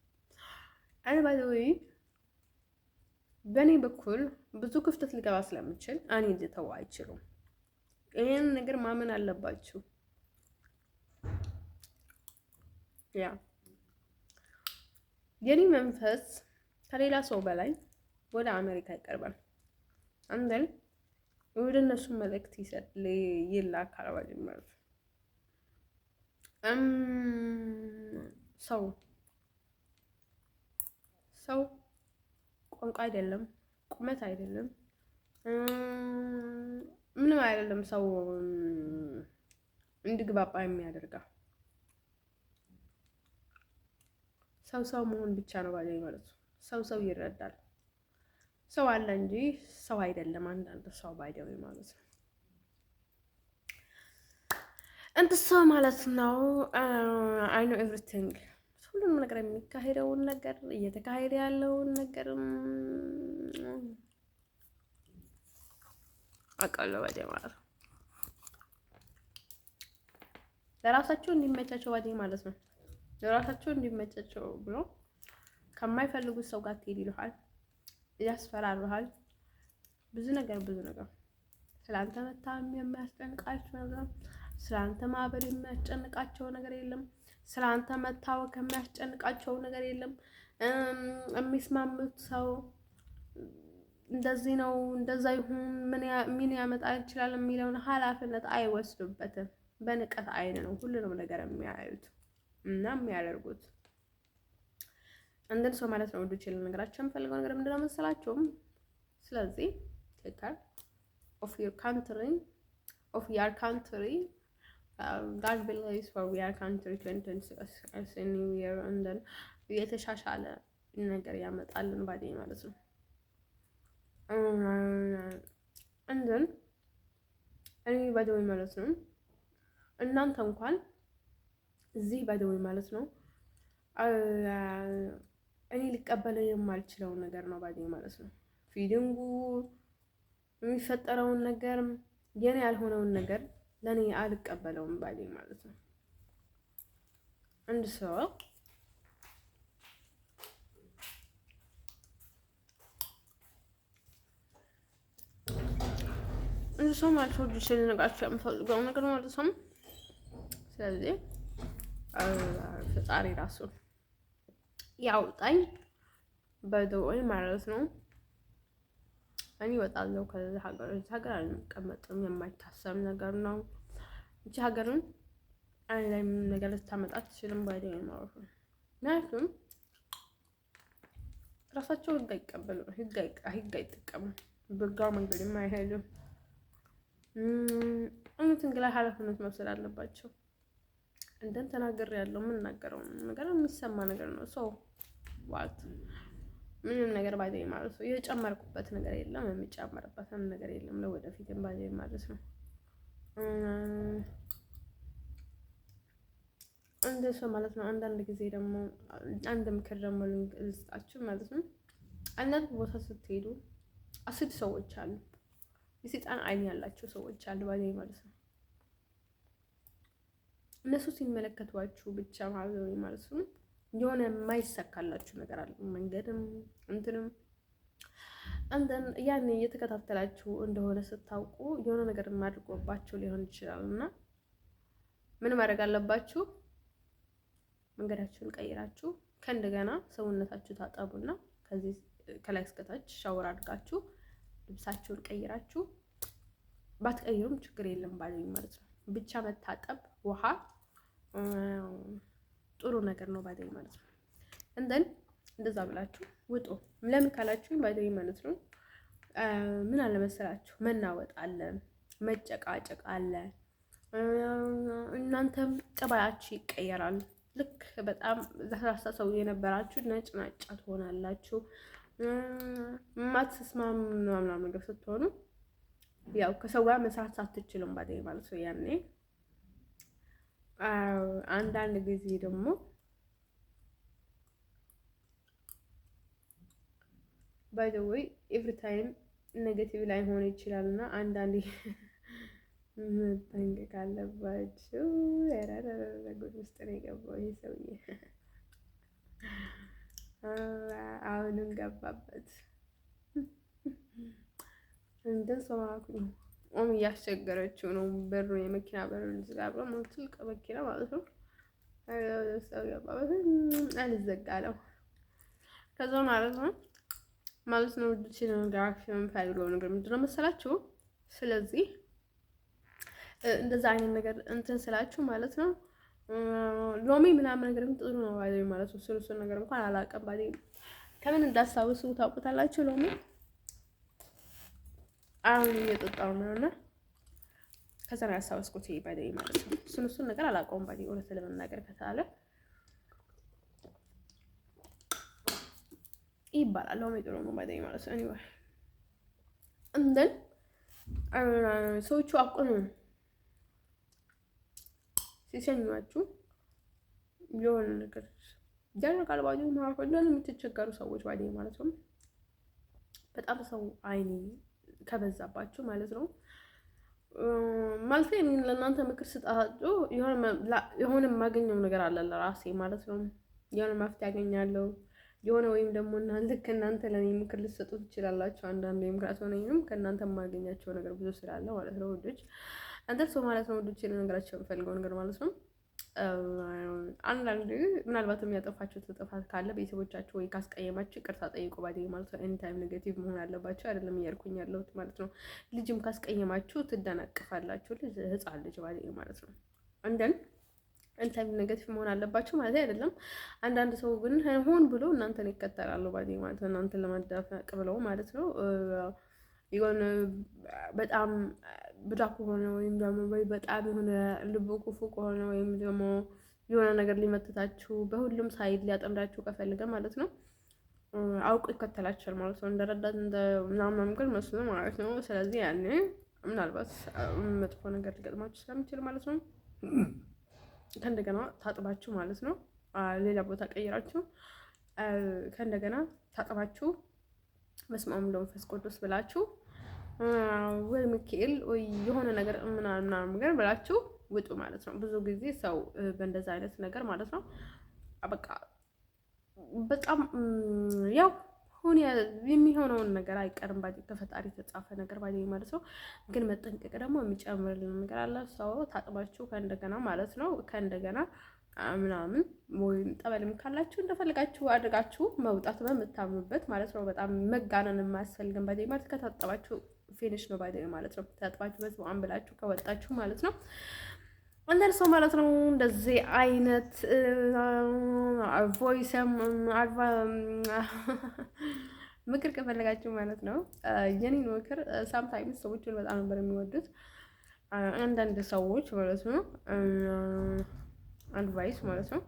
አይ ባይ ዘ ዌይ በእኔ በኩል ብዙ ክፍተት ሊገባ ስለምችል እኔ ልተው አይችሉም። ይሄን ነገር ማመን አለባችሁ። ያ የኔ መንፈስ ከሌላ ሰው በላይ ወደ አሜሪካ ይቀርባል። አንደል ወደ እነሱ መልእክት ይላካል ማለት ነው። ሰው ቋንቋ አይደለም፣ ቁመት አይደለም፣ ምንም አይደለም። ሰው እንድግባባ የሚያደርገው ሰው መሆን ብቻ ነው ባለኝ ማለት ነው። ሰው ይረዳል። ሰው አለ እንጂ ሰው አይደለም። አንዳንድ ሰው ባይደው ማለት ነው። ሰው ማለት ነው አይ ኖ ኤቭሪቲንግ ሁሉንም ነገር የሚካሄደውን ነገር እየተካሄደ ያለውን ነገር አውቃለሁ ባይ ማለት ነው። ለራሳቸው እንዲመቻቸው ባይ ማለት ነው። ለራሳቸው እንዲመቻቸው ብሎ ከማይፈልጉት ሰው ጋር ትሄድ ይልሃል፣ ያስፈራሩሃል። ብዙ ነገር ስላንተ መታም የሚያስጨንቃቸው ነገር፣ ስላንተ ማህበር የሚያስጨንቃቸው ነገር የለም። ስላንተ መታወቅ የሚያስጨንቃቸው ነገር የለም። የሚስማሙት ሰው እንደዚህ ነው እንደዛ ይሁን ምን ያመጣ ይችላል የሚለውን ኃላፊነት አይወስዱበትም። በንቀት አይን ነው ሁሉንም ነገር የሚያዩት እና የሚያደርጉት። እንደን ሰው ማለት ነው ወደ ችል ነገራችን የምፈልገው ነገር ምንድነው መሰላችሁም? ስለዚህ take care of your country. God bless for your country 2026 as a new year and then የተሻሻለ ነገር ያመጣልን ባዴ ማለት ነው። and then እኔ ባደው ማለት ነው እናንተ እንኳን እዚህ ባደው ማለት ነው እኔ ሊቀበለው የማልችለው ነገር ነው ባዴ ማለት ነው። ፊሊንጉ የሚፈጠረውን ነገር የኔ ያልሆነውን ነገር ለኔ አልቀበለውም ባዴ ማለት ነው። አንድ ሰው ማለት ነው ዲሽ ልነግራችሁ የምፈልገው ነገር ማለት ነው። ስለዚህ ፈጣሪ ራሱ ያውጣኝ በደወይ ማለት ነው። እኔ እወጣለሁ ከዚህ ሀገር። እዚህ ሀገር አልቀመጥም፣ የማይታሰብ ነገር ነው። እቺ ሀገርን እኔ ላይ ምንም ነገር ልታመጣ አትችልም ባይደኝ ማለት ነው። ምክንያቱም ራሳቸው ህግ አይቀበሉ፣ ህግ አይጠቀሙም፣ በጋው መንገድም አይሄዱም። እንትን ግላ ኃላፊነት መውሰድ አለባቸው። እንደን ተናገር ያለው የምናገረው ነገር የሚሰማ ነገር ነው። ሰው ዋልት ምንም ነገር ባይደኝ ማለት ነው። የጨመርኩበት ነገር የለም፣ የሚጨመርበት ነገር የለም። ለወደፊትም ባይደኝ ማለት ነው። እንደ ሰው ማለት ነው። አንዳንድ ጊዜ ደግሞ አንድ ምክር ደግሞ ልስጣችሁ ማለት ነው። አንዳንድ ቦታ ስትሄዱ አስድ ሰዎች አሉ፣ የሰይጣን አይን ያላቸው ሰዎች አሉ ባይደኝ ማለት ነው። እነሱ ሲመለከቷችሁ ብቻ ማለት ነው የሆነ የማይሳካላችሁ ነገር አለ። መንገድም እንትንም አንተን ያን እየተከታተላችሁ እንደሆነ ስታውቁ የሆነ ነገር ማድርጎባችሁ ሊሆን ይችላል እና ምን ማድረግ አለባችሁ? መንገዳችሁን ቀይራችሁ ከእንደገና ሰውነታችሁ ታጠቡና ከዚህ ከላይ እስከታች ሻወር አድርጋችሁ ልብሳችሁን ቀይራችሁ ባትቀይሩም ችግር የለም ባይደኝ ማለት ነው። ብቻ መታጠብ ውሃ ጥሩ ነገር ነው ባይደኝ ማለት ነው። እንደዛ ብላችሁ ውጡ። ለምን ካላችሁ ባይደኝ ማለት ነው። ምን አለ መሰላችሁ መናወጥ አለ፣ መጨቃጨቅ አለ። እናንተም ጠባያችሁ ይቀየራል። ልክ በጣም ለስላሳ ሰው የነበራችሁ ነጭ ናጫ ትሆናላችሁ። ማትስማሙ ምናምን ነገር ስትሆኑ ያው ከሰው ጋር መስራት አትችሉም ባይደኝ ማለት ነው። ያኔ አንዳንድ ጊዜ ደግሞ ባይ ዘ ወይ ኤቭሪ ታይም ኔጌቲቭ ላይ ሆነ ይችላል እና አንዳንዴ መጠንቀቅ አለባችሁ። ጉድ ውስጥ ነው የገባው ይሄ ሰውዬ። አሁንም ገባበት። እንደዛ ማለት ነው። እያስቸገረችው ነው። በሩ የመኪና በር ዝጋ ብሎ ትልቅ መኪና ማለት ነው። ሰው ገባበት፣ አልዘጋለው። ከዛ ማለት ነው ውድች ነገራችሁ የምፈልገው ነገር ምንድነው መሰላችሁ? ስለዚህ እንደዛ አይነት ነገር እንትን ስላችሁ ማለት ነው ሎሚ ምናምን ነገር ጥሩ ነው ባይደኝ ማለት ነው። እሱን ነገር እንኳን አላውቅም ባይደኝ ከምን እንዳስታውሱ ታውቁታላችሁ። ሎሚ አሁን እየጠጣሁ ነው እና ከዛ ነው ያስታወስኩት ባይደኝ ማለት ነው። እሱን ነገር አላውቀውም ባይደኝ እውነት ለመናገር ከተባለ ይባላል ሎሚ ጥሩ ነው ባይደኝ ማለት ነው። ኤኒዌይ ሰዎቹ አቁኑ ሲሰኟችሁ የሆነ ነገር ያደርጋል ባይደኝ ማለት ነው። የምትቸገሩ ሰዎች ባይደኝ ማለት ነው በጣም ሰው አይኔ ከበዛባችሁ ማለት ነው ማለት ለእናንተ ምክር ስጣችሁ የሆነ የማገኘው ነገር አለ ለራሴ ማለት ነው። የሆነ መፍትሄ ያገኛለሁ የሆነ ወይም ደግሞ ከእናንተ ለኔ ምክር ልትሰጡ ትችላላችሁ። አንዳንዴ ምክንያት ሆነኝም ከእናንተ የማገኛቸው ነገር ብዙ ስላለ ማለት ነው ውዶች። ሰው ማለት ነው ውዶች ልነግራችሁ የምፈልገው ነገር ማለት ነው አንዳንድ ምናልባትም ያጠፋችሁት ጥፋት ካለ ቤተሰቦቻችሁ ወይ ካስቀየማችሁ ይቅርታ ጠይቁ ባይደኝ ማለት ነው። ኤኒ ታይም ኔጌቲቭ መሆን አለባችሁ አይደለም እያልኩኝ ያለሁት ማለት ነው። ልጅም ካስቀየማችሁ ትደናቅፋላችሁ። ልጅ ህፃን ልጅ ባይደኝ ማለት ነው። እንታይም ኔጌቲቭ መሆን አለባችሁ ማለት አይደለም። አንዳንድ ሰው ግን ሆን ብሎ እናንተን ይከተላሉ ባይደኝ ማለት ነው። እናንተን ለማዳፈቅ ብለው ማለት ነው። የሆነ በጣም ብዳ ከሆነ ወይም ደግሞ በጣም የሆነ ልቡ ክፉ ከሆነ ወይም ደግሞ የሆነ ነገር ሊመትታችሁ በሁሉም ሳይድ ሊያጠምዳችሁ ከፈልገ ማለት ነው አውቁ ይከተላችኋል ማለት ነው። እንደረዳት ምናምን ግን መስሎ ማለት ነው። ስለዚህ ያኔ ምናልባት መጥፎ ነገር ሊገጥማችሁ ስለሚችል ማለት ነው ከእንደገና ታጥባችሁ ማለት ነው ሌላ ቦታ ቀይራችሁ ከእንደገና ታጥባችሁ በስመ አብ ወወልድ ወመንፈስ ቅዱስ ብላችሁ ወይ ሚካኤል ወይ የሆነ ነገር ምናምን ነገር ብላችሁ ውጡ ማለት ነው። ብዙ ጊዜ ሰው በእንደዛ አይነት ነገር ማለት ነው በቃ በጣም ያው ሆነ የሚሆነውን ነገር አይቀርም ከፈጣሪ የተጻፈ ነገር ባይደኝ ማለት ነው። ግን መጠንቀቅ ደግሞ የሚጨምርልን ነገር አለ። ሰው ታጥባችሁ ከእንደገና ማለት ነው ከእንደገና ምናምን ወይም ጠበልም ካላችሁ እንደፈለጋችሁ አድርጋችሁ መውጣት በምታምኑበት ማለት ነው። በጣም መጋነን የማያስፈልግም ባይ ማለት ከታጠባችሁ ፊኒሽ ነው ባይ ማለት ነው። ታጥባችሁ በስመ ብላችሁ ከወጣችሁ ማለት ነው። አንዳንድ ሰው ማለት ነው እንደዚህ አይነት ቮይስም ምክር ከፈለጋችሁ ማለት ነው የኔን ምክር ሳምታይምስ ሰዎችን በጣም ነበር የሚወዱት አንዳንድ ሰዎች ማለት ነው። አድቫይስ ማለት ነው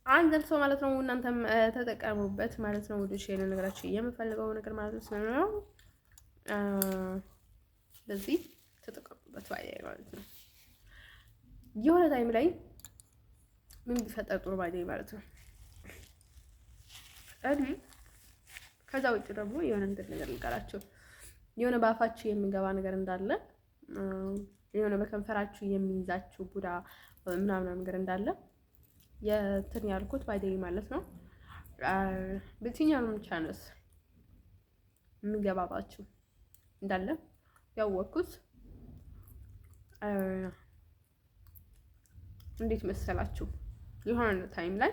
አንዳንድ ሰው ማለት ነው። እናንተም ተጠቀሙበት ማለት ነው። ወደ ሼር ነገራችሁ የምፈልገው ነገር ማለት ነው። በዚህ ተጠቀሙበት ባይ ማለት ነው። የሆነ ታይም ላይ ምን ቢፈጠር ጥሩ ባይ ማለት ነው። ከዛ ውጭ ደግሞ የሆነ ነገር ልንገራችሁ። የሆነ በአፋችሁ የሚገባ ነገር እንዳለ የሆነ በከንፈራችሁ የሚይዛችሁ ቡዳ ምናምን ነገር እንዳለ የትን ያልኩት ባይ ማለት ነው። በየትኛውም ቻንስ የሚገባባችሁ እንዳለ ያወቅኩት እንዴት መሰላችሁ? የሆነ ታይም ላይ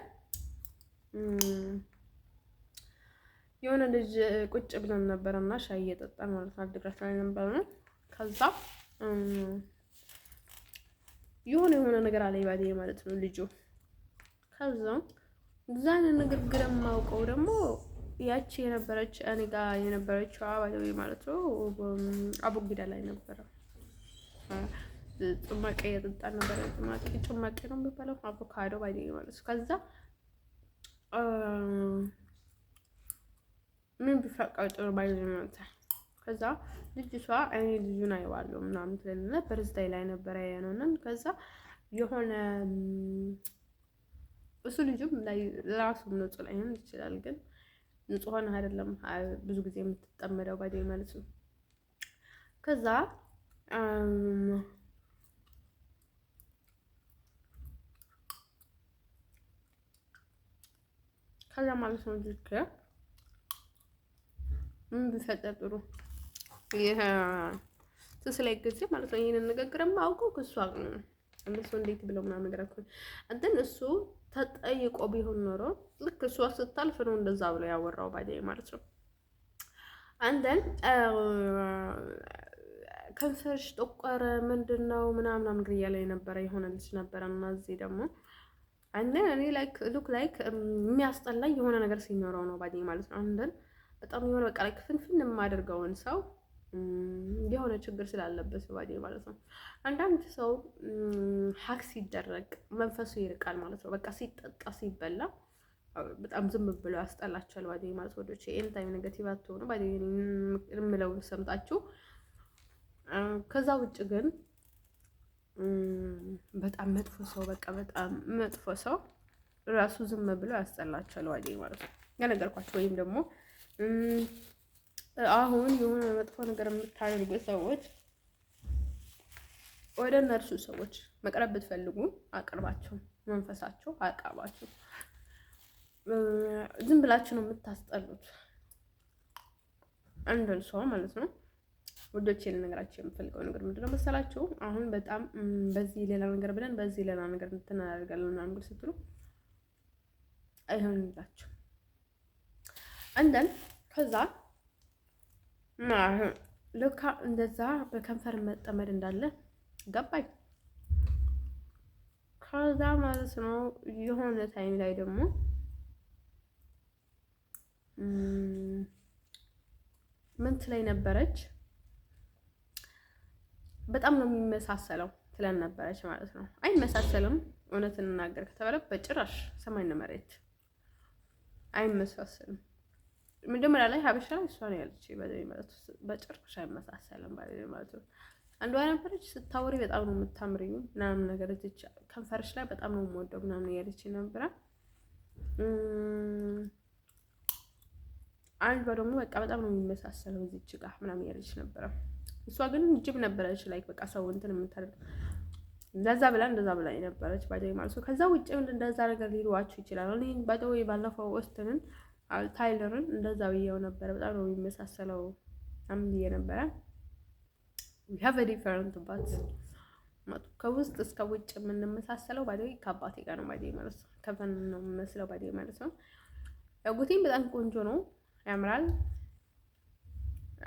የሆነ ልጅ ቁጭ ብለን ነበረና ሻይ እየጠጣን ማለት ነው። አድግራት ላይ ነበርና ከዛ የሆነ ነገር አለ ይባዴ ማለት ነው ልጁ። ከዛ ዛን ንግግር የማውቀው ደግሞ ያቺ የነበረች እኔ ጋር የነበረችው አባዴ ማለት ነው። አቡጊዳ ላይ ነበረ ጭማቂ እየጠጣን ነበረ። ጭማቂ ነው የሚባለው አቮካዶ ባዴ ማለት ነው። ከዛ ምን ቢፈቀድ ጥሩ ባይዘመታ ከዛ ልጅቷ እኔ ልጁን አይዋለሁ ምናምን ትለና በርዝዳይ ላይ ነበር ያየነውና ከዛ የሆነ እሱ ልጅም ላይ ራሱም ንጹህ ላይ ሆነ ይችላል፣ ግን ንጹህ ሆነ አይደለም ብዙ ጊዜ የምትጠመደው ባዴ ማለት ነው። ከዛ ማለት ነው ልክ ምን ቢፈጠር ጥሩ ይሄ ስለ ጊዜ ማለት ነው። ይሄንን ንግግርም አውቀው ከሷ እነሱ እንዴት ብለው ምናምን ነገር አልኩ እንትን እሱ ተጠይቆ ቢሆን ኖሮ ልክ እሷ ስታልፍ ነው እንደዛ ብሎ ያወራው ባዴ ማለት ነው። አንደን ከንፈርሽ ጠቆረ ምንድነው ምናምን ነገር እያለ የነበረ የሆነ ልጅ ነበረና እዚህ ደግሞ አንደን እኔ ሉክ የሚያስጠላኝ የሆነ ነገር ሲኖረው ነው ባዴ ማለት ነው። አንደን በጣም የሆነ በቃ ፍንፍን የማደርገውን ሰው የሆነ ችግር ስላለበት ባዴ ማለት ነው። አንዳንድ ሰው ሀክ ሲደረግ መንፈሱ ይርቃል ማለት ነው። በቃ ሲጠጣ ሲበላ በጣም ዝም ብሎ ያስጠላቸዋል ባዴ ማለት ነው። ወዶቼ ኤኒ ታይም ኔጌቲቭ አትሆኑ ባዴ የምለው ሰምታችሁ። ከዛ ውጭ ግን በጣም መጥፎ ሰው በቃ በጣም መጥፎ ሰው ራሱ ዝም ብሎ ያስጠላቸዋል ባዴ ማለት ነው። ያነገርኳችሁ ወይም ደግሞ አሁን የሆነ መጥፎ ነገር የምታደርጉ ሰዎች ወደ እነርሱ ሰዎች መቅረብ ብትፈልጉ አቅርባችሁ መንፈሳቸው አቃባችሁ። ዝም ብላችሁ ነው የምታስጠሉት አንድን ሰው ማለት ነው። ወዶቼ ልነግራችሁ የምፈልገው ነገር ምንድነው መሰላችሁ? አሁን በጣም በዚህ ሌላ ነገር ብለን በዚህ ሌላ ነገር እንተናደርጋለን ምናምን ነገር ስትሉ አይሆንላችሁ። አንደን ከዛ ልካ እንደዛ በከንፈር መጠመድ እንዳለ ገባኝ። ከዛ ማለት ነው የሆነ ታይም ላይ ደግሞ ምንት ላይ ነበረች በጣም ነው የሚመሳሰለው ትለን ነበረች ማለት ነው። አይመሳሰልም እውነት እንናገር ከተባለ በጭራሽ ሰማይና መሬት አይመሳሰልም። መጀመሪያ ላይ ሀበሻ እሷ ነው ያለች በጭራሽ አይመሳሰልም ማለት ነው። አንዷ ነበረች ስታወሪ በጣም ነው የምታምሪው ምናምን ነገር እዚች ከንፈርሽ ላይ በጣም ነው የምወደው ምናምን ያለች ነበር። አንዷ ደግሞ በቃ በጣም ነው የሚመሳሰለው እዚች ጋር ምናምን ያለች ነበር። እሷ ግን ጅብ ነበረች ላይ በቃ ሰው እንትን የምታደርግ እንደዛ ብላ ነበረች ባይ ማለት ነው። ከዛ ውጭ እንደዛ ነገር ሊሏችሁ ይችላል። እኔ ባይ ባለፈው ኦስትንን ታይለርን እንደዛ ብዬው ነበር። በጣም ነው የሚመሳሰለው ብዬ ነበረ። we have a different but ከውስጥ እስከ ውጭ የምንመሳሰለው ባይደይ ከአባቴ ጋር ነው ባይደይ ማለት ነው። ከፈን ነው የምመስለው ባይደይ ማለት ነው። ያጉቴም በጣም ቆንጆ ነው፣ ያምራል።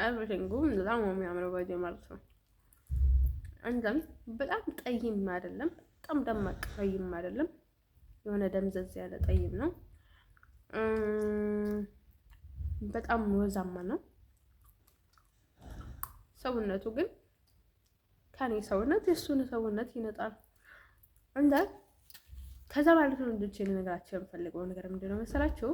ኤቭሪቲንጉም በጣም ነው የሚያምረው ባይደይ ማለት ነው። አንተም በጣም ጠይም አይደለም፣ በጣም ደማቅ ጠይም አይደለም፣ የሆነ ደምዘዝ ያለ ጠይም ነው። በጣም ወዛማ ነው። ሰውነቱ ግን ከኔ ሰውነት የሱን ሰውነት ይነጣል። እንደ ከዛ ማለት ነው እንድቼ ነገራችሁ የምፈልገው ነገር ምንድነው መሰላችሁ?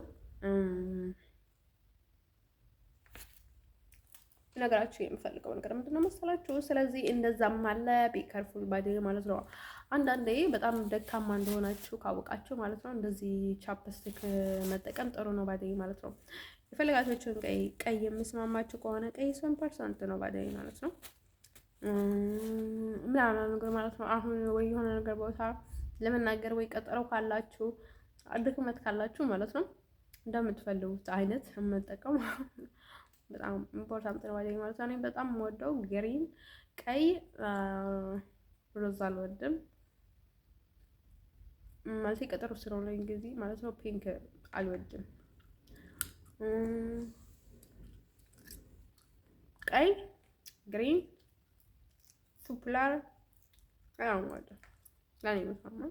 ነገራችሁ የምፈልገው ነገር ምንድነው መሰላችሁ? ስለዚህ እንደዛም አለ ቢከርፉል ባይደይ ማለት ነው። አንዳንዴ በጣም ደካማ እንደሆናችሁ ካወቃችሁ ማለት ነው እንደዚህ ቻፕስቲክ መጠቀም ጥሩ ነው ባይደይ ማለት ነው። የፈለጋችሁን ቀይ የምስማማችሁ ከሆነ ቀይ 100% ነው ባይደይ ማለት ነው። ምናምን ነገር ማለት ነው። አሁን ወይ የሆነ ነገር ቦታ ለመናገር ወይ ቀጠሮ ካላችሁ ድክመት ካላችሁ ማለት ነው እንደምትፈልጉት አይነት መጠቀም በጣም ኢምፖርታንት ነው ባይደይ ማለት ነው። እኔ በጣም የምወደው ግሪን ቀይ፣ ሮዝ አልወድም ማለት ቀጠሮ ስለሆነ ጊዜ ማለት ነው። ፒንክ አልወድም። ቀይ፣ ግሪን፣ ሱፕላር አያሟላ ለኔ መስማማ።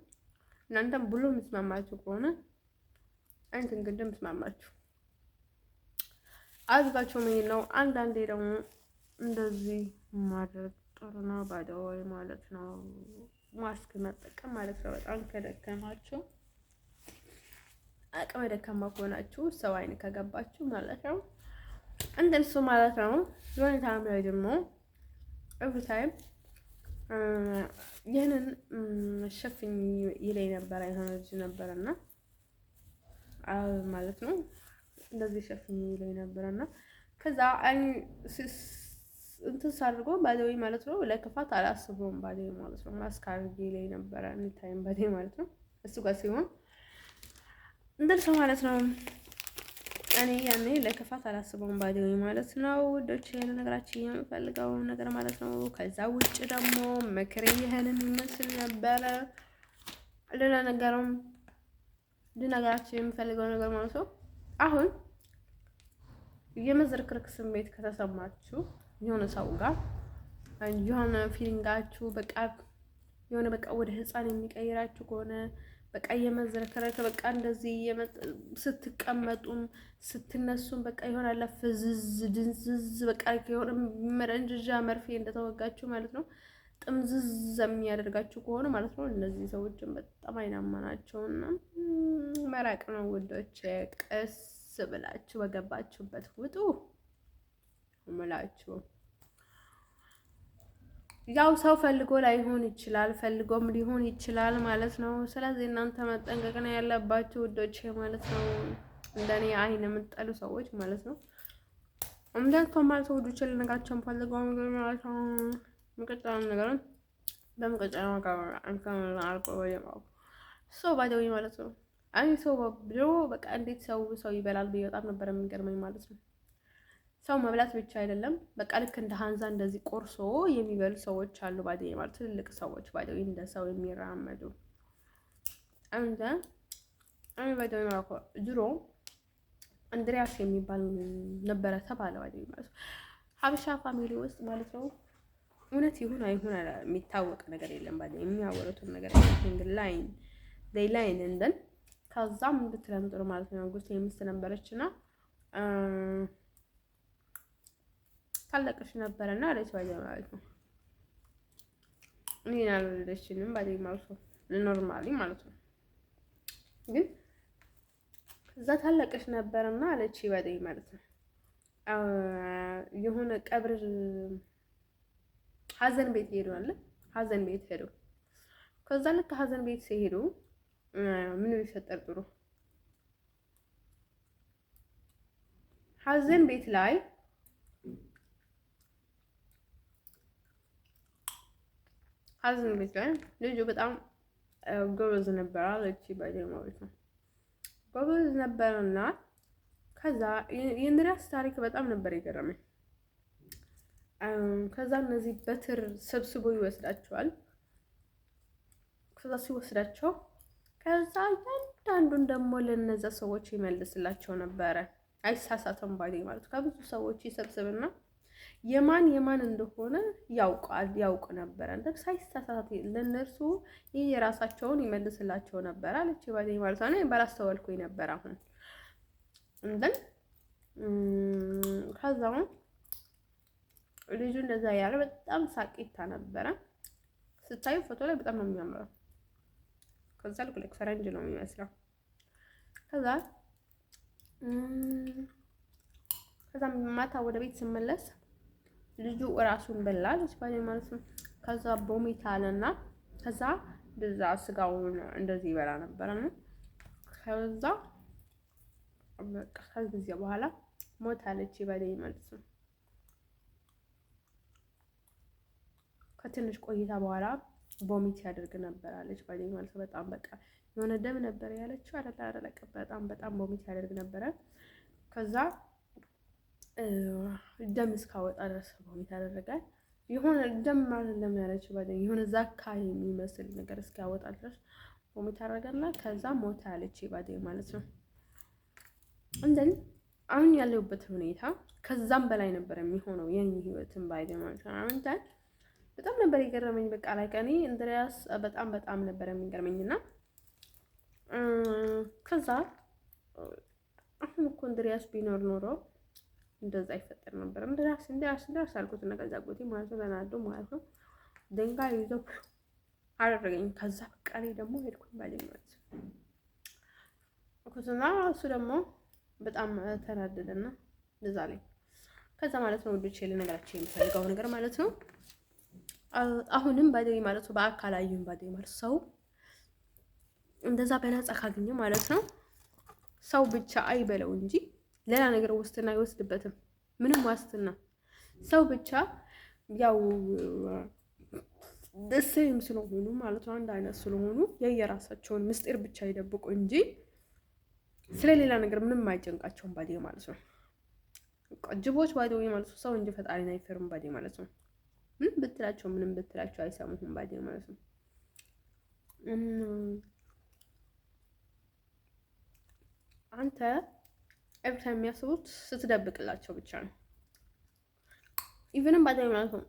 እናንተም ብሉ የምትስማማችሁ ከሆነ አንተ እንግዲህ የምትስማማችሁ አዝጋችሁ ምን ነው። አንዳንዴ ደግሞ እንደዚህ ማድረግ ጥሩ ነው ባይደይ ማለት ነው። ማስክ መጠቀም ማለት ነው። በጣም ከደከማችሁ አቅመ ደካማ ከሆናችሁ ሰው አይን ከገባችሁ ማለት ነው እንደሱ ማለት ነው። የሆነ ታይም ላይ ደግሞ ኤቭሪ ታይም ይህንን ሸፍኝ ይለኝ ነበር የሆነ ልጅ ነበርና ማለት ነው እንደዚህ ሸፍኝ ይለኝ ነበርና ከዛ አይ እንትን ሳድርጎ ባይደይ ማለት ነው ለክፋት አላስበውም ባይደይ ማለት ነው። ማስክ አድርጌ ይለኝ ነበር ታይም ባይደይ ማለት ነው። እሱ ጋር ሲሆን እንደሱ ማለት ነው። እኔ ያኔ ለክፋት አላስበውም ባይደይ ማለት ነው። ውዶች ይሄን ነገራችን የምፈልገው ነገር ማለት ነው። ከዛ ውጭ ደግሞ ምክሬ ይሄንን ይመስል ነበረ። ሌላ ነገርም ልነግራችሁ የምፈልገው ነገር ማለት ነው። አሁን የመዝረክረክ ስሜት ከተሰማችሁ የሆነ ሰው ጋር የሆነ ፊሊንጋችሁ በቃ የሆነ በቃ ወደ ህፃን የሚቀይራችሁ ከሆነ በቃ የመዝረክረክ በቃ እንደዚህ ስትቀመጡም ስትነሱም በቃ የሆነ ለፍዝዝ ድንዝዝ በቃ የሆነ መረንጅጃ መርፌ እንደተወጋችሁ ማለት ነው። ጥምዝዝ የሚያደርጋችሁ ከሆነ ማለት ነው እነዚህ ሰዎችን በጣም አይናማ ናቸውና መራቅ ነው ውዶች። ቀስ ብላችሁ በገባችሁበት ውጡ እምላችሁ። ያው ሰው ፈልጎ ላይሆን ይችላል፣ ፈልጎም ሊሆን ይችላል ማለት ነው። ስለዚህ እናንተ መጠንቀቅ ነው ያለባችሁ ውዶች ማለት ነው። እንደኔ አይን የምትጠሉ ሰዎች ማለት ነው እንደት ማለት ውዶች ልነግራችሁ ፈልገው ነገር ማለት ነው። ምቀጣም ነገር በመቀጣው ጋር አንተን አልቆ ወይማው ባይደይ ማለት ነው። አይ ሰው ብሎ በቃ እንዴት ሰው ይበላል ብዬ በጣም ነበር የሚገርመኝ ማለት ነው። ሰው መብላት ብቻ አይደለም በቃ ልክ እንደ ሀንዛ እንደዚህ ቆርሶ የሚበሉ ሰዎች አሉ ባይደይ ማለት ትልልቅ ሰዎች ባይደይ እንደ ሰው የሚራመዱ አንተ ባይደይ ማለት ድሮ አንድሪያስ የሚባል ነበረ ተባለ ባይደይ ማለት ሀበሻ ፋሚሊ ውስጥ ማለት ነው። እውነት ይሁን አይሁን የሚታወቅ ነገር የለም ባይደይ የሚያወሩትን ነገር ላይን ላይን እንደን ከዛም እንድትለም ጥሩ ማለት ነው። ጉስ የሚስት ነበረችና ታለቀሽ ነበርና አለች ባይደይ ማለት ነው። እኔ አልወለደችንም ባይደይ ማለት ነው ኖርማሊ ማለት ነው። ግን ከዛ ታለቀሽ ነበርና አለች ባይደይ ማለት ነው። የሆነ ቀብር ሀዘን ቤት ሄዱ አለ ሀዘን ቤት ሄዱ። ከዛ ልክ ሀዘን ቤት ሲሄዱ ምን ቢፈጠር ጥሩ ሀዘን ቤት ላይ ልጁ በጣም ጎበዝ ነበር አለች ባይደይ ማለት ነው። ጎበዝ ነበርና ከዛ የእንድሪያስ ታሪክ በጣም ነበር የገረመኝ። ከዛ እነዚህ በትር ሰብስቦ ይወስዳቸዋል። ከዛ ሲወስዳቸው ከዛ እያንዳንዱን ደግሞ ለነዛ ሰዎች ይመልስላቸው ነበረ። አይሳሳትም ባዴ ማለት ከብዙ ሰዎች ይሰብስብና የማን እንደሆነ ያውቅ ነበረ። እንደ ሳይሳሳት ለነርሱ ይህ የራሳቸውን ይመልስላቸው ነበር አለች ባዴ ማለት ነው። እኔ ባላስተዋልኩኝ ነበር አሁን እንደን ከዛው ልጁ እንደዛ ያለ በጣም ሳቂታ ነበረ። ስታዩ ፎቶ ላይ በጣም ነው የሚያምረው። ከዛ ልክ ፈረንጅ ነው የሚመስለው። ከዛ ማታ ወደ ቤት ስመለስ ልጁ እራሱን በላለች ባዴ ማለት ነው። ከዛ ቦሚት አለና ከዛ በዛ ስጋውን እንደዚህ ይበላ ነበርና ከዛ በቃ ከጊዜ በኋላ ሞታለች ባዴ ማለት ነው። ከትንሽ ቆይታ በኋላ ቦሚት ያደርግ ነበር አለች ባዴ ማለት ነው። በጣም በቃ የሆነ ደም ነበር ያለችው አይደል? በጣም ቦሚት ያደርግ ነበረ። ከዛ ደም እስካወጣ ድረስ ቦሚት ያደርጋል። የሆነ ደም ማለት ለምን ያለችው ባዴ የሆነ ዛካ የሚመስል ነገር እስኪያወጣ ድረስ ቦሚት ያደርጋልና ከዛ ሞታ አለች ባዴ ማለት ነው። እንደን አሁን ያለሁበት ሁኔታ ከዛም በላይ ነበር የሚሆነው የኔ ህይወትን ባዴ ማለት ነው። በጣም ነበር የገረመኝ። በቃ ላይ ከኔ እንድሪያስ በጣም ነበር የሚገርመኝና ከዛ አሁን እኮ እንድሪያስ ቢኖር ኖሮ እንደዛ አይፈጠር ነበር። እንድሪያስ አልኩት እና ከዛ ጎቴ ማለት ነው ተናዶ ማለት ነው ድንጋይ ይዞ አደረገኝ። ከዛ በቃ እኔ ደግሞ ሄድኩኝ ባዴ ማለት ነው። እሱ ደግሞ በጣም ተናደደና እንደዛ ላይ ከዛ ማለት ነው ወዶቼ ልነግራችሁ የምፈልገው ነገር ማለት ነው አሁንም ባዴ ማለት ነው በአካል አዩን ባዴ ማለት ሰው እንደዛ በነፃ ካገኘ ማለት ነው ሰው ብቻ አይበለው እንጂ ሌላ ነገር ዋስትና አይወስድበትም። ምንም ዋስትና ሰው ብቻ ያው ደስም ስለሆኑ ማለት ነው አንድ አይነት ስለሆኑ የየራሳቸውን ምስጢር ብቻ ይደብቁ እንጂ ስለሌላ ነገር ምንም አይጨንቃቸውም ባዴ ማለት ነው። ጅቦች ባዴ ማለት ነው ሰው እንጂ ፈጣሪን አይፈሩም ባዴ ማለት ነው። ምንም ብትላቸው አይሰሙህም ባዴ ማለት ነው። አንተ ኤቭሪ የሚያስቡት ስትደብቅላቸው ብቻ ነው። ኢቭንም ባዴ ማለት ነው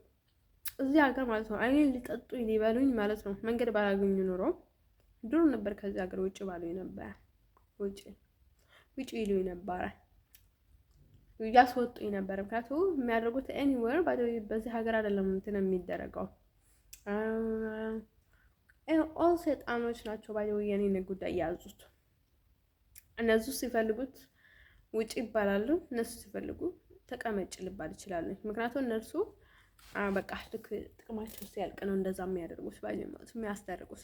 እዚህ ሀገር ማለት ነው አይኔን ሊጠጡኝ ሊበሉኝ ማለት ነው መንገድ ባላገኙ ኖሮ ድሮ ነበር ከዚህ ሀገር ውጭ ባሉኝ ነበር። ውጭ ይሉኝ ነበረ ያስወጡኝ ነበር። ምክንያቱም የሚያደርጉት ኤኒዌር በዚህ ሀገር አይደለም እንትን የሚደረገው ኦል ሰይጣኖች ናቸው ባይው የኔን ጉዳይ ያዙት። እነሱ ሲፈልጉት ውጭ ይባላሉ፣ እነሱ ሲፈልጉ ተቀመጭ ልባል ይችላል። ምክንያቱም እነሱ በቃ ልክ ጥቅማቸው ሲያልቅ ነው እንደዛ የሚያደርጉት ባይው ማለት የሚያስደርጉት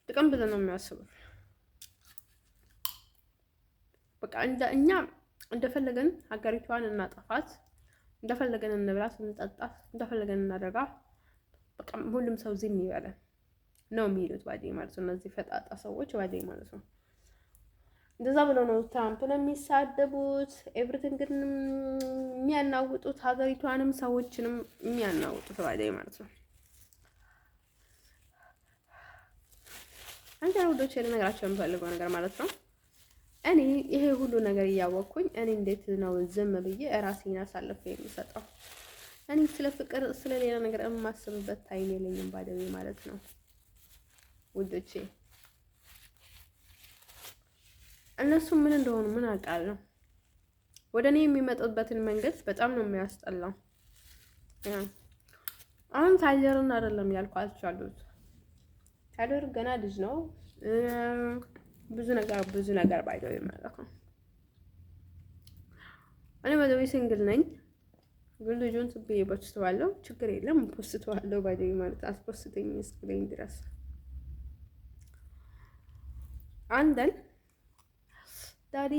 ጥቅም ብለን ነው የሚያስቡት። በቃ እኛ እንደፈለገን ሀገሪቷን እናጠፋት፣ እንደፈለገን እንብላት፣ እንጠጣት፣ እንደፈለገን እናደርጋ። በቃ ሁሉም ሰው ዝም ይበላል ነው የሚሉት ባዴ ማለት ነው። እነዚህ ፈጣጣ ሰዎች ባዴ ማለት ነው እንደዛ ብለው ነው ትራምፕን የሚሳደቡት። ኤቭሪቲንግ ግን የሚያናውጡት ሀገሪቷንም ሰዎችንም የሚያናውጡት ባዴ ማለት ነው። አንተ ወዶች ልነግራቸው የምፈልገው ነገር ማለት ነው እኔ ይሄ ሁሉ ነገር እያወቅኩኝ እኔ እንዴት ነው ዝም ብዬ ራሴን አሳልፌ የምሰጠው? እኔ ስለ ፍቅር ስለ ሌላ ነገር የማስብበት ታይም የለኝም ባዴ ማለት ነው ውዶቼ። እነሱ ምን እንደሆኑ ምን አውቃለሁ። ወደ እኔ የሚመጡበትን መንገድ በጣም ነው የሚያስጠላው። አሁን ታይለርን አይደለም ያልኳችሁ አሉት። ታይለር ገና ልጅ ነው። ብዙ ነገር ባይደው ማለት ነው። እኔ ወደው ሲንግል ነኝ፣ ግን ልጁን ትብዬ ፖስትዋለሁ። ችግር የለም ፖስትዋለሁ ባይደው ማለት አስፖስትኝ እስክለኝ ድረስ አንደን ዳዲ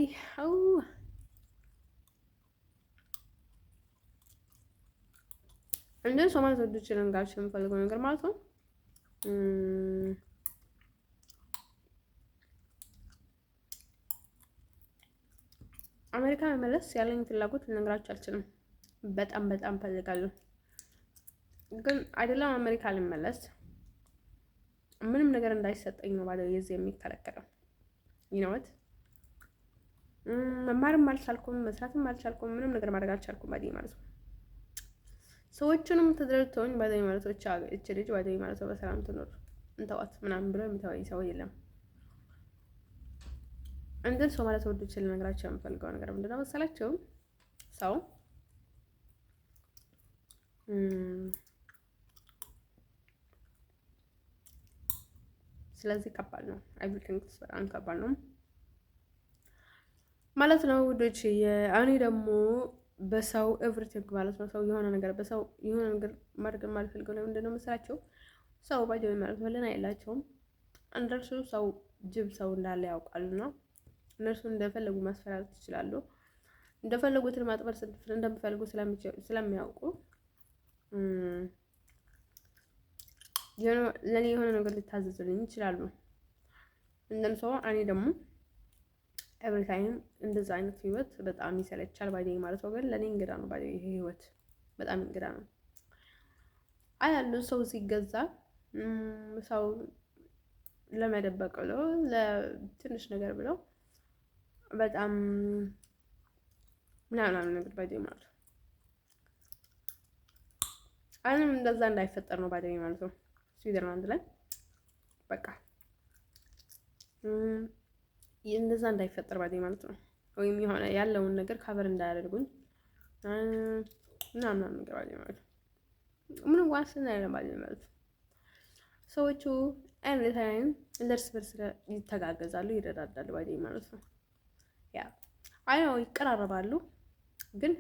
እንደ ሶማሌ ወዶች ለንጋርሽ የምፈልገው ነገር ማለት ነው አሜሪካ መመለስ ያለኝ ፍላጎት ልነግራችሁ አልችልም። በጣም ፈልጋለሁ፣ ግን አይደለም አሜሪካ ልመለስ ምንም ነገር እንዳይሰጠኝ ነው ባለው የዚህ የሚከለከለው ይነውት መማርም አልቻልኩም፣ መስራትም አልቻልኩም፣ ምንም ነገር ማድረግ አልቻልኩም ባዴ ማለት ነው። ሰዎቹንም ተደርተውኝ ባዴ ማለት ነው። እቺ ልጅ ባዴ ማለት ነው በሰላም ትኖር እንተዋት ምናምን ብሎ የሚተወኝ ሰው የለም። እንደን ሰው ማለት ወዱ ይችላል። ነገራቸው የምፈልገው ነገር ምንድነው መሰላችሁ? ሰው ስለዚህ ከባድ ነው። ኤቭሪቲንግ በጣም ከባድ ነው ማለት ነው ውዶች። እኔ ደግሞ በሰው ኤቭሪቲንግ ማለት ነው ሰው የሆነ ነገር በሰው የሆነ ነገር ማድረግ የማልፈልገው ነው ምንድነው መሰላችሁ? ሰው ባጀው ማለት ነው ለና የላቸውም። እንደርሱ ሰው ጅብ ሰው እንዳለ ያውቃሉና እነርሱ እንደፈለጉ ማስፈራራት ይችላሉ። እንደፈለጉትን ማጥበር እንደሚፈልጉ ስለሚያውቁ ለኔ የሆነ ነገር ሊታዘዙልኝ ይችላሉ። እንደም ሰው እኔ ደግሞ ኤቭሪ ታይም እንደዛ አይነት ህይወት በጣም ይሰለቻል ባዴ ማለት ነው። ግን ለኔ እንግዳ ነው ባዴ ይሄ ህይወት በጣም እንግዳ ነው። አያሉ ሰው ሲገዛ ሰው ለመደበቅ ብለው ለትንሽ ነገር ብለው በጣም ምናምን ነገር ባዴ ማለት ነው። አሁንም እንደዛ እንዳይፈጠር ነው ባዴ ማለት ነው። ስዊዘርላንድ ላይ በቃ እንደዛ እንዳይፈጠር ባዴ ማለት ነው። ወይም የሆነ ያለውን ነገር ካቨር እንዳያደርጉኝ ምናምን ነገር ባዴ ማለት ነው። ምንም ዋስትና የለም ባዴ ማለት ነው። ሰዎቹ ኤቭሪ ታይም እርስ በርስ ይተጋገዛሉ፣ ይረዳዳሉ ባዴ ማለት ነው። ያ አይው ይቀራረባሉ፣ ግን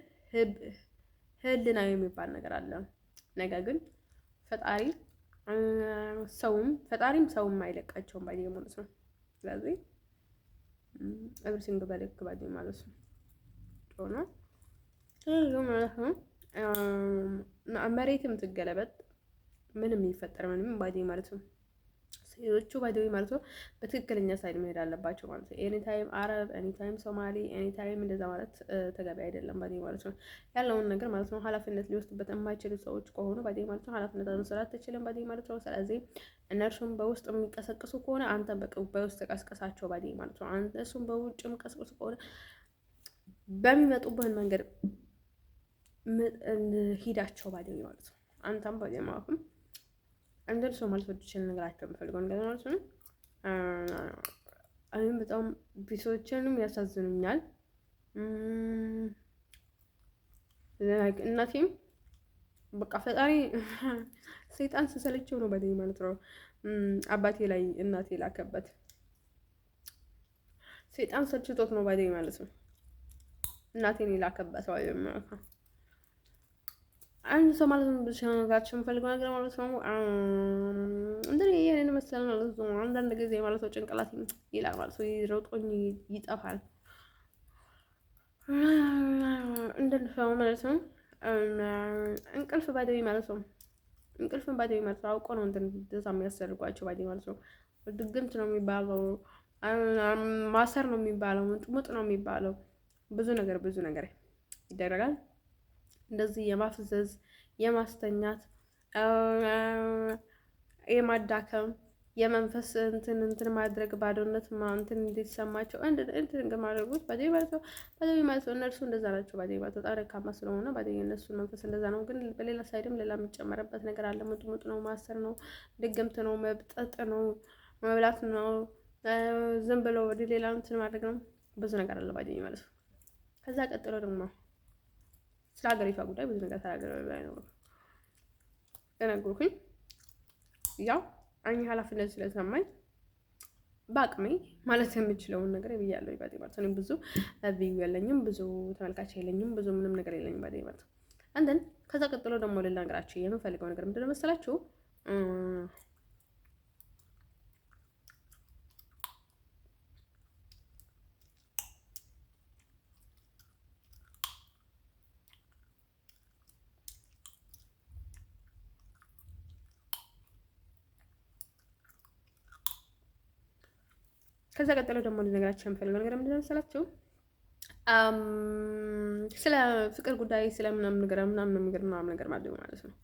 ህልና የሚባል ነገር አለ። ነገር ግን ፈጣሪም ሰውም አይለቃቸውም ባዴ ማለት ነው። ስለዚህ ኤቭሪቲንግ በልክ ባዴ ማለት ነው። ጦና ማለት ነው። መሬትም ትገለበጥ ምንም ይፈጠር ምንም ባዴ ማለት ነው። ሴቶቹ ባዴ ማለት ነው በትክክለኛ ሳይድ መሄድ አለባቸው ማለት ነው። ኤኒ ታይም አረብ፣ ኤኒ ታይም ሶማሊ፣ ኤኒ ታይም እንደዛ ማለት ተገቢ አይደለም ባዴ ማለት ነው። ያለውን ነገር ማለት ነው ኃላፊነት ሊወስዱበት የማይችሉ ሰዎች ከሆኑ ባዴ ማለት ነው ኃላፊነት መስራት ትችልም ባዴ ማለት ነው። ስለዚህ እነርሱም በውስጥ የሚቀሰቅሱ ከሆነ አንተ በውስጥ ቀስቀሳቸው ባዴ ማለት ነው። አንተ እሱም በውጭ የሚቀሰቅሱ ከሆነ በሚመጡበት መንገድ ሂዳቸው ባዴ ማለት ነው። አንተም ባዴ ማለት ነው እንደርሱ ማለት ወደ ይችላል ነገራቸው የምፈልገው ነገር ማለት ነው። አሁን በጣም ቢሶችንም ያሳዝኑኛል። እናቴም በቃ ፈጣሪ ሰይጣን ሲሰለቸው ነው ባዴ ማለት ነው። አባቴ ላይ እናቴ ላከበት ሰይጣን ሰልችቶት ነው ባዴ ማለት ነው። እናቴን ላከበት ባዴ ማለት ነው። አንድ ሰው ማለት ነው ብቻ የምፈልገው ነገር ማለት ነው። እንደኔ የኔን መሰለ ማለት ነው። አንዳንድ ጊዜ ማለት ነው ጭንቅላት ይላል ማለት ነው ይሮጦኝ ይጠፋል። እንደልፈው ማለት ነው። እንቅልፍ ባዴ ማለት ነው። እንቅልፍን ባዴ ማለት ነው አውቆ ነው እንደዛ የሚያስደርጓቸው ባዴ ማለት ነው። ድግምት ነው የሚባለው፣ ማሰር ነው የሚባለው፣ ሙጥሙጥ ነው የሚባለው። ብዙ ነገር ይደረጋል። እንደዚህ የማፍዘዝ የማስተኛት የማዳከም የመንፈስ እንትን ማድረግ ባዶነት እንትን እንዲሰማቸው እንትን ማድረጉት ባዴ ማለት ነው። እነርሱ እንደዛ ናቸው ባዴ ማለት በጣም ደካማ ስለሆነ ባዴ የእነሱ መንፈስ እንደዛ ነው። ግን በሌላ ሳይድም ሌላ የሚጨመረበት ነገር አለ። ሙጥሙጥ ነው፣ ማሰር ነው፣ ድግምት ነው፣ መብጠጥ ነው፣ መብላት ነው፣ ዝም ብሎ ወደ ሌላ እንትን ማድረግ ነው። ብዙ ነገር አለ ባዴ ማለት ነው። ከዛ ቀጥሎ ደግሞ ስለ ሀገሪቷ ጉዳይ ብዙ ነገር ተናገረ ላይ ነው ተናገርኩኝ። ያው እኔ ኃላፊነት ስለተሰማኝ በአቅሜ ማለት የምችለውን ነገር ብያለሁ ባዴ ማለት ነው። ብዙ ቪው የለኝም፣ ብዙ ተመልካች የለኝም፣ ብዙ ምንም ነገር የለኝም ባዴ ማለት ነው። አንደን ከዛ ቀጥሎ ደግሞ ልናገራችሁ የምፈልገው ነገር ምንድነው መሰላችሁ? ከዛ ቀጥሎ ደግሞ ልነግራችሁ የምፈልገው ነገር ምንድነው መሰላችሁ? ስለ ፍቅር ጉዳይ ስለ ምናምን ነገር ማለት ነው።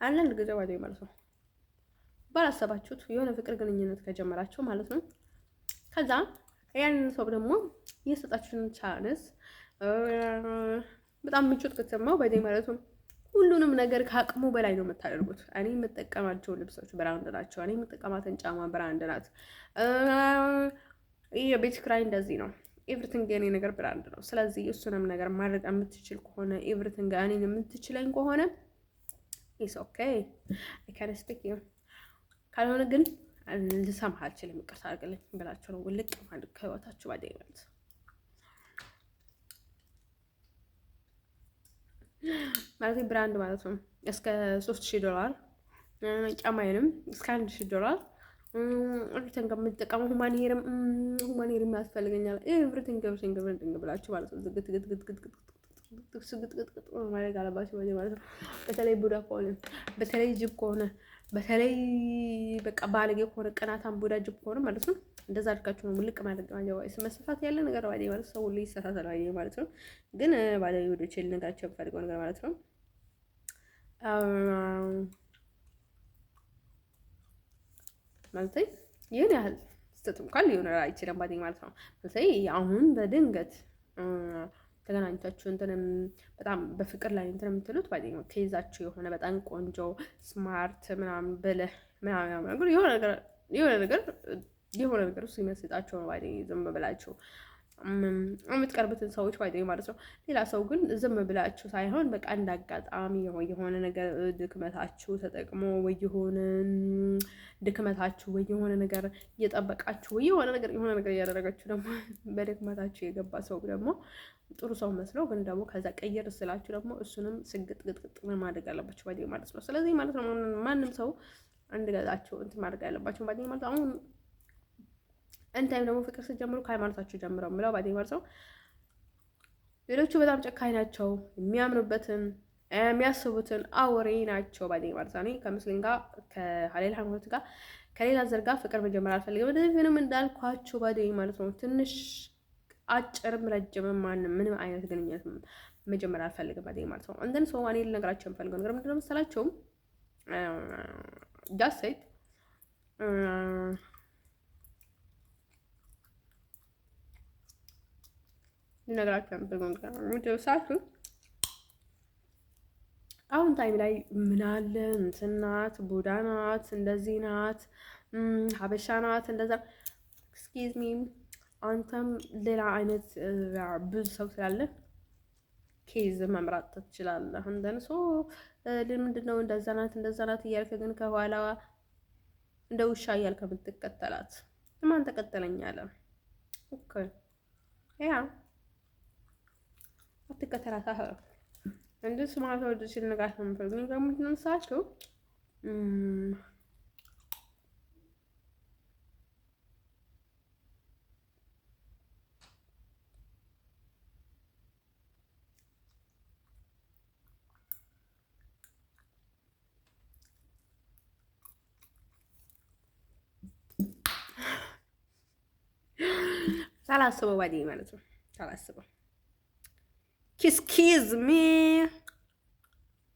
አንዳንድ ጊዜ ባዴ ማለት ነው ባላሰባችሁት የሆነ ፍቅር ግንኙነት ከጀመራችሁ ማለት ነው። ከዛ ያንን ሰው ደግሞ የሰጣችሁን ቻንስ በጣም ምቾት ከተሰማው በዚህ ማለት ነው ሁሉንም ነገር ከአቅሙ በላይ ነው የምታደርጉት። እኔ የምጠቀማቸው ልብሶች ብራንድ ናቸው። እኔ የምጠቀማትን ጫማ ብራንድ ናት። የቤት ኪራይ እንደዚህ ነው። ኤቭሪቲንግ የኔ ነገር ብራንድ ነው። ስለዚህ እሱንም ነገር ማድረግ የምትችል ከሆነ ኤቭሪቲንግ እኔን የምትችለኝ ከሆነ ኢስ ኦኬ አይ ካን ስፒክ ዩ። ካልሆነ ግን ልሰማህ አልችልም፣ ይቅርታ አድርግልኝ ብላችሁ ነው ውልቅ ማለት ከህይወታችሁ ባደ ይመልስ ማለት ብራንድ ማለት ነው። እስከ $3000 ጫማዬንም እስከ $1000 ኤቭሪቲንግ የምትጠቀመው ሁማኔርም ያስፈልገኛል ኤቭሪቲንግ ብላችሁ ማለት ነው። ዝግት ማድረግ አለባችሁ ማለት ነው። በተለይ ቡዳ ከሆነ፣ በተለይ ጅብ ከሆነ፣ በተለይ በቃ ባለጌ ከሆነ፣ ቅናታም ቡዳ ጅብ ከሆነ ማለት ነው እንደዛ አድርጋችሁ ነው ሙልቅ ማድረግ መሰፋት ያለ ነገር ማለት ሰው ሁሉ ይሰሳታል ማለት ነው። ግን ባለጌ ወዶች ልነግራቸው የምፈልገው ነገር ማለት ነው ማለት ይህን ያህል ስህተት እንኳን ሊሆን አይችልም ማለት ነው። ማለት አሁን በድንገት ተገናኝታችሁ እንትንም በጣም በፍቅር ላይ እንትን የምትሉት ባዲኝ ከይዛችሁ የሆነ በጣም ቆንጆ ስማርት ምናምን ብለህ ምናምን ነገር የሆነ ነገር እሱ ይመስጣቸው ነው ባዲኝ ዝም ብላችሁ የምትቀርቡትን ሰዎች ባዲኝ ማለት ነው። ሌላ ሰው ግን ዝም ብላችሁ ሳይሆን በቃ እንዳጋጣሚ የሆነ ነገር ድክመታችሁ ተጠቅሞ ወይ የሆነ ድክመታችሁ ወይ የሆነ ነገር እየጠበቃችሁ ወይ የሆነ ነገር እያደረጋችሁ ደግሞ በድክመታችሁ የገባ ሰው ደግሞ ጥሩ ሰው መስለው ግን ደግሞ ከዛ ቀየር ስላችሁ ደግሞ እሱንም ስግጥግጥግጥ ማድረግ አለባችሁ ባዲኝ ማለት ነው። ስለዚህ ማለት ነው ማንም ሰው እንድገዛችሁ እንትን ማድረግ አለባችሁ ባዲኝ ማለት አሁን እንታይም ደግሞ ፍቅር ስትጀምሩ ከሃይማኖታችሁ ጀምረው ምለው ባዲኝ ማለት ነው። ሌሎቹ በጣም ጨካኝ ናቸው። የሚያምኑበትን የሚያስቡትን አውሬ ናቸው ባዲኝ ማለት ነው። እኔ ከሙስሊም ጋር ከሌላ ሃይማኖት ጋር ከሌላ ዘር ጋር ፍቅር መጀመር አልፈልግም። ምንም እንዳልኳችሁ ባዲኝ ማለት ነው። ትንሽ አጭርም ረጅምም ምንም አይነት ግንኙነት መጀመር አልፈልግም ባዲኝ ማለት ነው። እንደን ሰው እኔ ልነግራችሁ የምፈልገው ነገር ምንድነው መሰላችሁ? ጃስት ሴት ልነግራችሁ የምፈልገው ነገር ምንድነው ሳቱ አሁን ታይም ላይ ምን አለ እንትን ናት፣ ቡዳ ናት፣ እንደዚህ ናት፣ ሀበሻ ናት፣ እንደዛ ኤክስኪዝ ሚ አንተም ሌላ አይነት ብዙ ሰው ስላለ ኬዝ መምራት ትችላለህ። እንደን ሶ ምንድነው እንደዛ ናት እያልክ ግን ከኋላ እንደ ውሻ እያልክ ብትከተላት ማን ተከተለኛለ? ኦኬ ያ አትከተላት አህ እንደ ስማርት ወደ ሲልነጋት ነው የምፈልገው ግን ምንድነው ሳቸው ሳላስበው ባዲኝ ማለት ነው። ሳላስበው ኪስ ሚ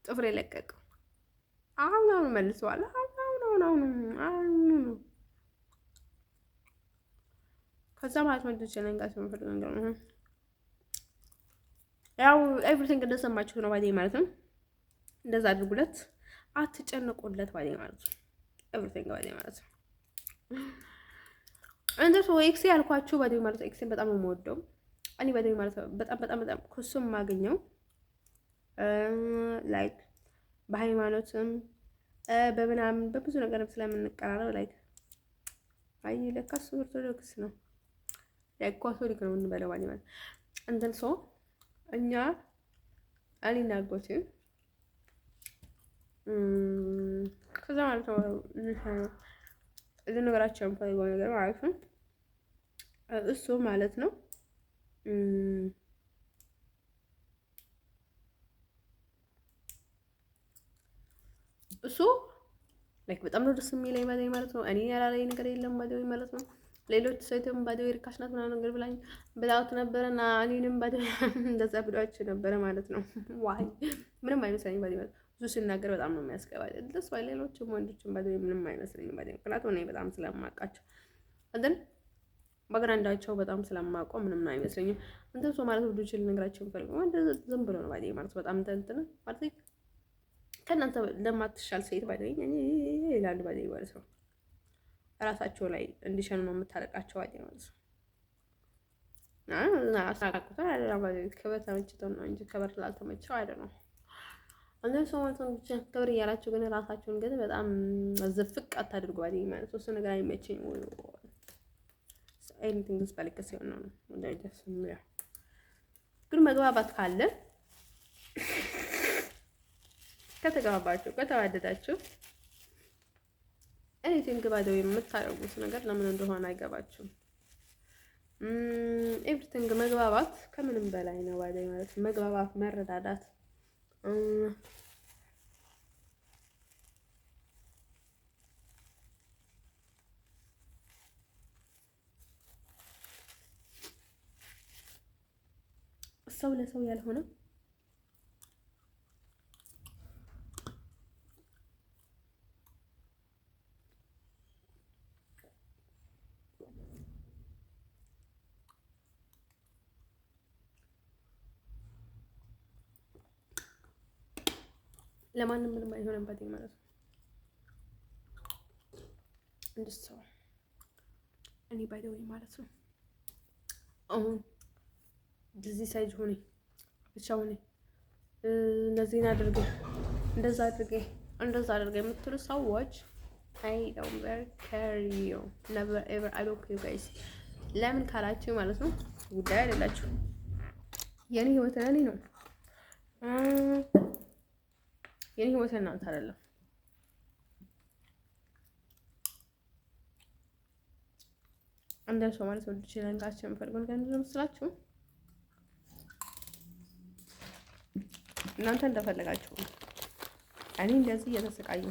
ጥፍሬ ለቀቀው። አሁን መልሰዋል። አሁን ከዛ ማለት ነው እንደዚህ ጋር ስለምፈልግ ነው ያው ኤቭሪቲንግ እንደሰማችሁ ነው ባዲኝ ማለት ነው። እንደዛ አድርጉለት፣ አትጨነቁለት ባዲኝ ማለት ነው። ኤቭሪቲንግ ባዲኝ ማለት ነው። እንደሱ ኤክሴ ያልኳችሁ ባዲኝ ማለት ነው። ኤክሴን በጣም ነው የምወደው እኔ ባዲኝ ማለት ነው። በጣም ኩሱም ማገኘው ላይክ በሃይማኖትም በምናምን በብዙ ነገር ስለምንቀራረብ ላይክ አይ ለካስ ኦርቶዶክስ ነው ላይክ ካቶሊክ ነው እንበለው ባዲኝ ማለት እንትን ሰው እኛ እኔና አጎቴ ከዛ ማለት ነው እዚህ ነገራቸው የምፈልገው ነገር ማለት ነው እሱ ማለት ነው እሱ ላይክ በጣም ነው ደስ የሚለኝ ባዲኝ ማለት ነው። እኔ ያላለኝ ነገር የለም ባዲኝ ማለት ነው። ሌሎች ሰይተም ባዲኝ ርካሽ ናት ምናምን ነገር ብላውት ነበረና እኔንም ባዲኝ እንደዛ ብሏችሁ ነበረ ማለት ነው። ዋይ ምንም አይመስለኝም ባዲኝ ማለት ብዙ ሲናገር በጣም ነው የሚያስገባ። ደስ ባይ ሌሎችም ወንዶችም ባይ ምንም አይመስለኝም ባይ ምክንያቱም እኔ በጣም ስለማውቃቸው ግን በግራንዳቸው በጣም ስለማውቀው ምንም አይመስለኝም። እንትን ሰው ማለት ወንዶች ልነግራቸው ፈልገው ወንድ ዝም ብሎ ነው ባይ ማለት በጣም እንትን ማለት ከእናንተ ለማትሻል ሴት ባይ እኔ ይላሉ ባይ ማለት ነው። ራሳቸው ላይ እንዲሸኑ ነው የምታረቃቸው ባይ ማለት ነው። አሳቃቁታ ክብር ተመችተው ነው እንጂ ክብር ላልተመቸው አይደለም። አንዳንድ ሰው ማለት ነው ብቻ ክብር እያላችሁ ግን ራሳችሁን ግን በጣም ዝፍቅ አታድርጉ ባይ ማለት ነው። እሱ ነገር አይመቸኝም ወይ ኤኒቲንግ ስፐሊክ ሲሆን ነው እንደዚህ ስምያ ግን መግባባት ካለ ከተግባባችሁ ከተዋደዳችሁ ኤኒቲንግ ባለው የምታረጉት ነገር ለምን እንደሆነ አይገባችሁም። ኤቭሪቲንግ መግባባት ከምንም በላይ ነው ባይ ማለት መግባባት መረዳዳት ሰው ለሰው ያልሆነ ለማንም ምንም አይሆንም ባይ ማለት ነው። እንደሱ እኔ ባይ ዘ ወይ ማለት ነው አሁን እንደዚህ ሳይዝ ሆነ ብቻ ሆነ እንደዚህ እንደዛ አድርገ የምትሉ ሰዎች አይ ዶንት ቬሪ ኬር ዩ never ever I don't care guys ለምን ካላችሁ ማለት ነው ጉዳይ አይደላችሁ። የኔ ህይወት ለኔ ነው። የኔ ህይወት እናንተ አይደለም። አንዳንድ ሰው ማለት ወደ ችላንጋችሁ የምፈልገው ነገር ምንድን ነው መስላችሁ? እናንተ እንደፈለጋችሁ እኔ እንደዚህ እየተሰቃዩ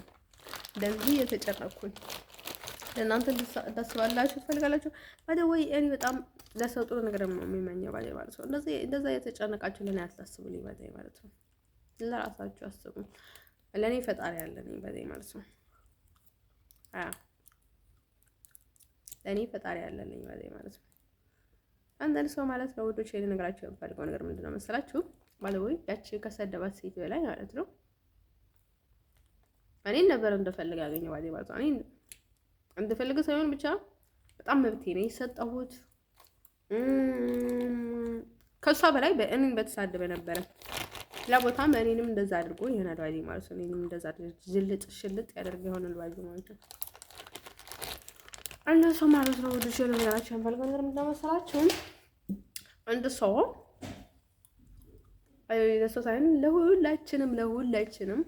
እንደዚህ እየተጨነኩኝ ለእናንተ እንዳስባላችሁ ትፈልጋላችሁ። ባይ ወይ እኔ በጣም ለሰው ጥሩ ነገር ነው የሚመኘው ባይ ማለት ነው። እንደዛ እየተጨነቃችሁ ለኔ አታስቡልኝ ባይ ማለት ነው። ለራሳችሁ አስቡ። ለኔ ፈጣሪ ያለኝ ባይ ማለት ነው። ለኔ ፈጣሪ ያለኝ ባይ ማለት ነው። አንዳንድ ሰው ማለት ነው ወዶች ልነግራችሁ የምፈልገው ነገር ምንድነው መሰላችሁ? ማለት ወይ ያቺ ከሰደባት ሴት በላይ ማለት ነው እኔን ነበር እንደፈልግ ያገኘው ባይ ማለት ነው። እኔ እንደፈልግ ሳይሆን ብቻ በጣም መብቴ ነው የሰጠሁት። ከሷ በላይ በእኔን በተሳደበ ነበረ ለቦታም እኔንም እንደዛ አድርጎ ይሆናል ባይ ማለት ነው። እኔንም እንደዛ ዝልጥ ሽልጥ ያደርግ ይሆናል ባይ ማለት ነው። አንድ ሰው ማለት ነው ወደ ሸሎ ያላችሁ የምፈልገው ነገር ምንድነው መሰላችሁ? አንድ ሰው ለሰው ሳይሆን ለሁላችንም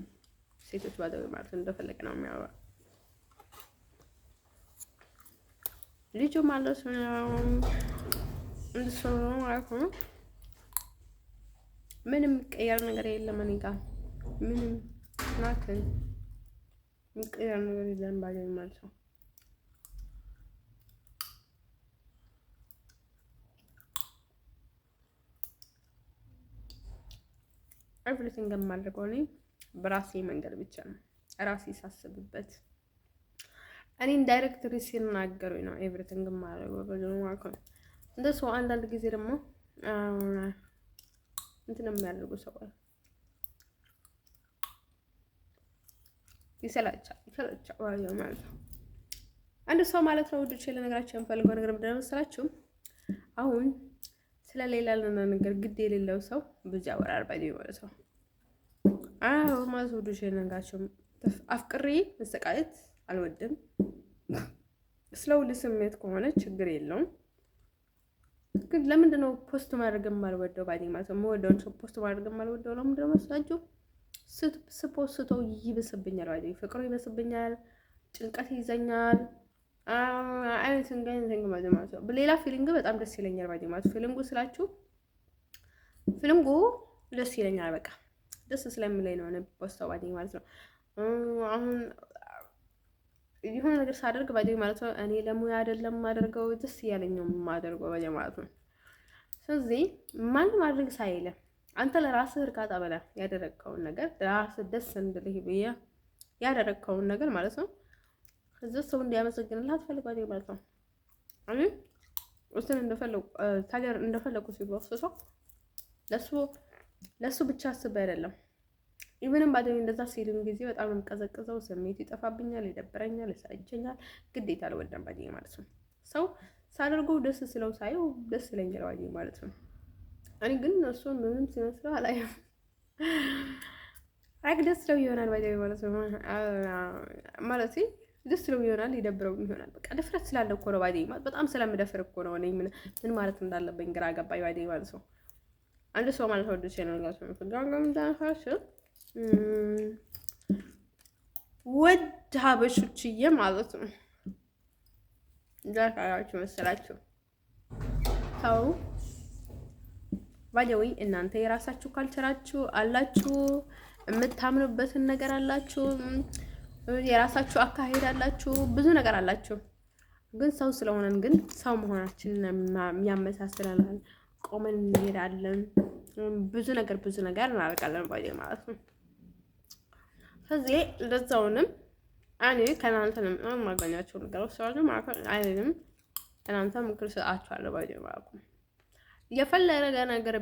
ሴቶች ባለው ማለት እንደፈለገ ነው የሚያወራ ልጁ ማለት ነው። እንደሰው ማለት ነው ምንም ቀየር ነገር የለም እኔ ጋር ምንም ናትን ቀየር ነገር የለም ባለው ማለት ነው። ኤቭሪቲንግ የማደርገው እኔ በራሴ መንገድ ብቻ ነው። ራሴ ሳስብበት እኔን ዳይሬክትሊ ሲናገሩኝ ነው ኤቭሪቲንግ የማደርገው በደንብ ማለት ነው። እንደሱ አንዳንድ ጊዜ ደግሞ እንትን የሚያደርጉ ሰዎች ይሰላቻል ማለት ነው። አንድ ሰው ማለት ነው ወዶቼ ለነገራችሁ የምፈልገው ነገር ምንድን ነው መሰላችሁ? አሁን ስለሌላ ነገር ግድ የሌለው ሰው ብዙ ያወራል ባይ ማለት ነው። ማለት ወዶቼ ለነገራችሁ አፍቅሬ መሰቃየት አልወድም። ስለው ለስሜት ከሆነ ችግር የለውም። ግን ለምንድን ነው ፖስት ማድረግ የማልወደው ባይ ማለት ነው? የምወደውን ሰው ፖስት ማድረግ የማልወደው ለምንድን ነው መስላችሁ? ስፖስተው ይብስብኛል ባይ ፍቅሩ ይብስብኛል፣ ጭንቀት ይዘኛል። አይነትን ገንዘን ማለት ነው። በሌላ ፊሊንግ በጣም ደስ ይለኛል ባይ ማለት ፊሊንጉ ስላችሁ ፊሊንጉ ደስ ይለኛል። በቃ ደስ ስለሚለኝ ነው እኔ ፖስት ባይ ማለት ነው። አሁን የሆነ ነገር ሳደርግ ባይ ማለት ነው እኔ ለሙያ አይደለም ማደርገው ደስ እያለኝ ነው ማደርገው ባይ ማለት ነው። ስለዚህ ማን ማድረግ ሳይለ አንተ ለራስህ እርካታ ብለህ ያደረግከውን ነገር ለራስህ ደስ እንድልህ ብዬ ያደረግከውን ነገር ማለት ነው። እዚህ ሰው እንዲያመሰግንልህ አትፈልጋለህ ማለት ነው። እኔ እሱን እንደፈለጉ ሲሉ አፍስሰው ለሱ ብቻ አስቤ አይደለም። ኢቨንም ባደኝ እንደዛ ሲሉኝ ጊዜ በጣም ነው የምቀዘቅዘው። ስሜት ይጠፋብኛል፣ ይደብረኛል፣ ይሰለቸኛል። ግዴታ አልወደም ባደኝ ማለት ነው። ሰው ሳደርገው ደስ ስለው ሳየው ደስ ይለኛል ባደኝ ማለት ነው። እኔ ግን እሱን ምንም ሲመስለው አላየም። ደስ ስለው ይሆናል ባደኝ ማለት ነው። ማለት ደስ ስለው ይሆናል፣ ይደብረው ይሆናል። በቃ ድፍረት ስላለ እኮ ነው ባደኝ ማለት በጣም ስለምደፍር እኮ ነው። እኔ ምን ማለት እንዳለብኝ ግራ ገባኝ ባደኝ ማለት ነው። አንድ ሰው ማለት ወደ ቻናል ጋር ውድ ሀበሾችዬ ማለት ነው። ዳታችሁ መሰላችሁ ታው ባይዘዌ እናንተ የራሳችሁ ካልቸራችሁ አላችሁ፣ የምታምኑበትን ነገር አላችሁ፣ የራሳችሁ አካሄድ አላችሁ፣ ብዙ ነገር አላችሁ። ግን ሰው ስለሆነን ግን ሰው መሆናችንን የሚያመሳስለናል። ቆመን እንሄዳለን፣ ብዙ ነገር እናደርጋለን ባይዘዌ ማለት ነው። ስለዚህ ለዛውንም እኔ ከእናንተ የማገኛቸው ነገሮች ስላሉ ማለት አይደለም እናንተ ምክር ሰጣችኋለሁ ባይዘ ማለት ነው። የፈለገ ነገር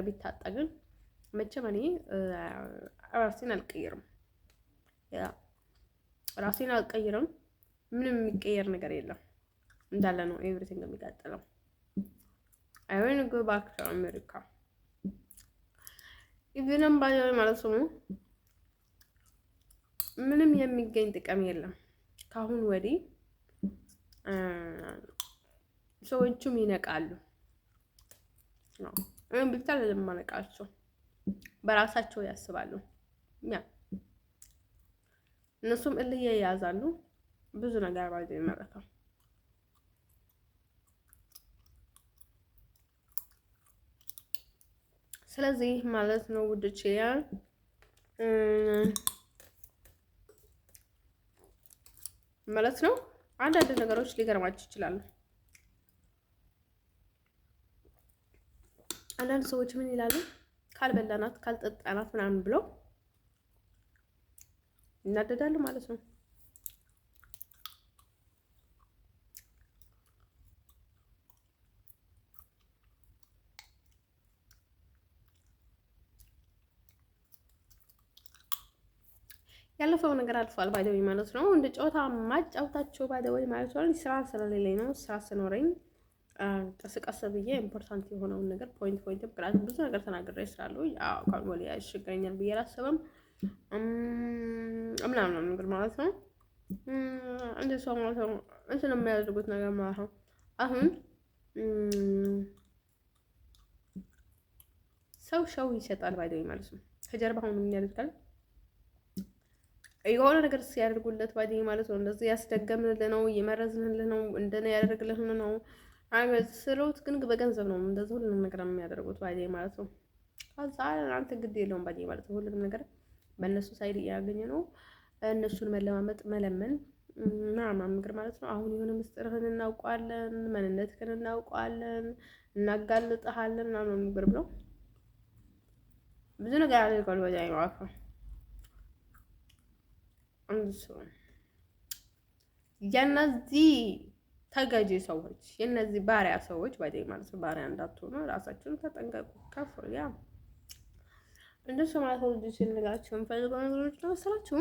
ቢታጣ ግን መቼም እኔ ራሴን አልቀይርም። ምንም የሚቀየር ነገር የለም እንዳለ ነው። ኤቭሪቲንግ የሚቀጥለው I want to go back to America ኢቭንም ባይዘ ማለት ነው። ምንም የሚገኝ ጥቅም የለም። ካሁን ወዲህ ሰዎቹም ይነቃሉ ነው ብቻ ለማነቃቸው በራሳቸው ያስባሉ። እነሱም እልህ ያያዛሉ። ብዙ ነገር ባይዘ ይመረካል። ስለዚህ ማለት ነው ውዶቼ ማለት ነው አንዳንድ ነገሮች ሊገርማችሁ ይችላሉ። አንዳንድ ሰዎች ምን ይላሉ? ካልበላናት ካልጠጣናት ምናምን ብለው ይናደዳሉ ማለት ነው። ያለፈው ነገር አልፏል ባይደው ማለት ነው። እንደ ጨዋታ ማጫውታቸው ባይደው ማለት ነው። ስራ ስለሌለኝ ነው። ስራ ስኖረኝ ቀስ ብዬ ኢምፖርታንት የሆነውን ነገር ፖይንት ምክንያቱም ብዙ ነገር ተናግሬ ስላለሁ ያው ካንወል ያሽገኛል ብዬ አላስብም ምናምን ነገር ማለት ነው። እንደ ሰው ማለት ነው እንትን የሚያደርጉት ነገር ማለት ነው። አሁን ሰው ይሰጣል ባይደው ማለት ነው። ከጀርባ አሁን ምን ያደርጋል? የሆነ ነገር ሲያደርጉለት ባይደኝ ማለት ነው። እንደዚህ ያስደገምንልህ ነው፣ እየመረዝንልህ ነው፣ እንደነ ያደርግልህ ነው። ስሎት ግን በገንዘብ ነው እንደዚህ ሁሉንም ነገር የሚያደርጉት ባይደኝ ማለት ነው። ከዛ አንተ ግድ የለውም ባይደኝ ማለት ነው። ሁሉንም ነገር በእነሱ ሳይድ እያገኘ ነው። እነሱን መለማመጥ መለመን ምናምን ነገር ማለት ነው። አሁን የሆነ ምስጢርህን እናውቀዋለን፣ ማንነትህን እናውቀዋለን፣ እናጋልጥሃለን ምናምን ነገር ብለው ብዙ ነገር ያደርጋሉ ባይደኝ ማለት ነው። የነዚህ ተገዢ ሰዎች የነዚህ ባሪያ ሰዎች ባይደኝ ማለት ነው። ባሪያ እንዳትሆኑ ራሳችሁን ተጠንቀቁ። ከፍሩ ያ እንደሱ ማለት ነው። ልጅ ሲልጋችሁ እንፈልገው ነገሮች ነው መሰላችሁ።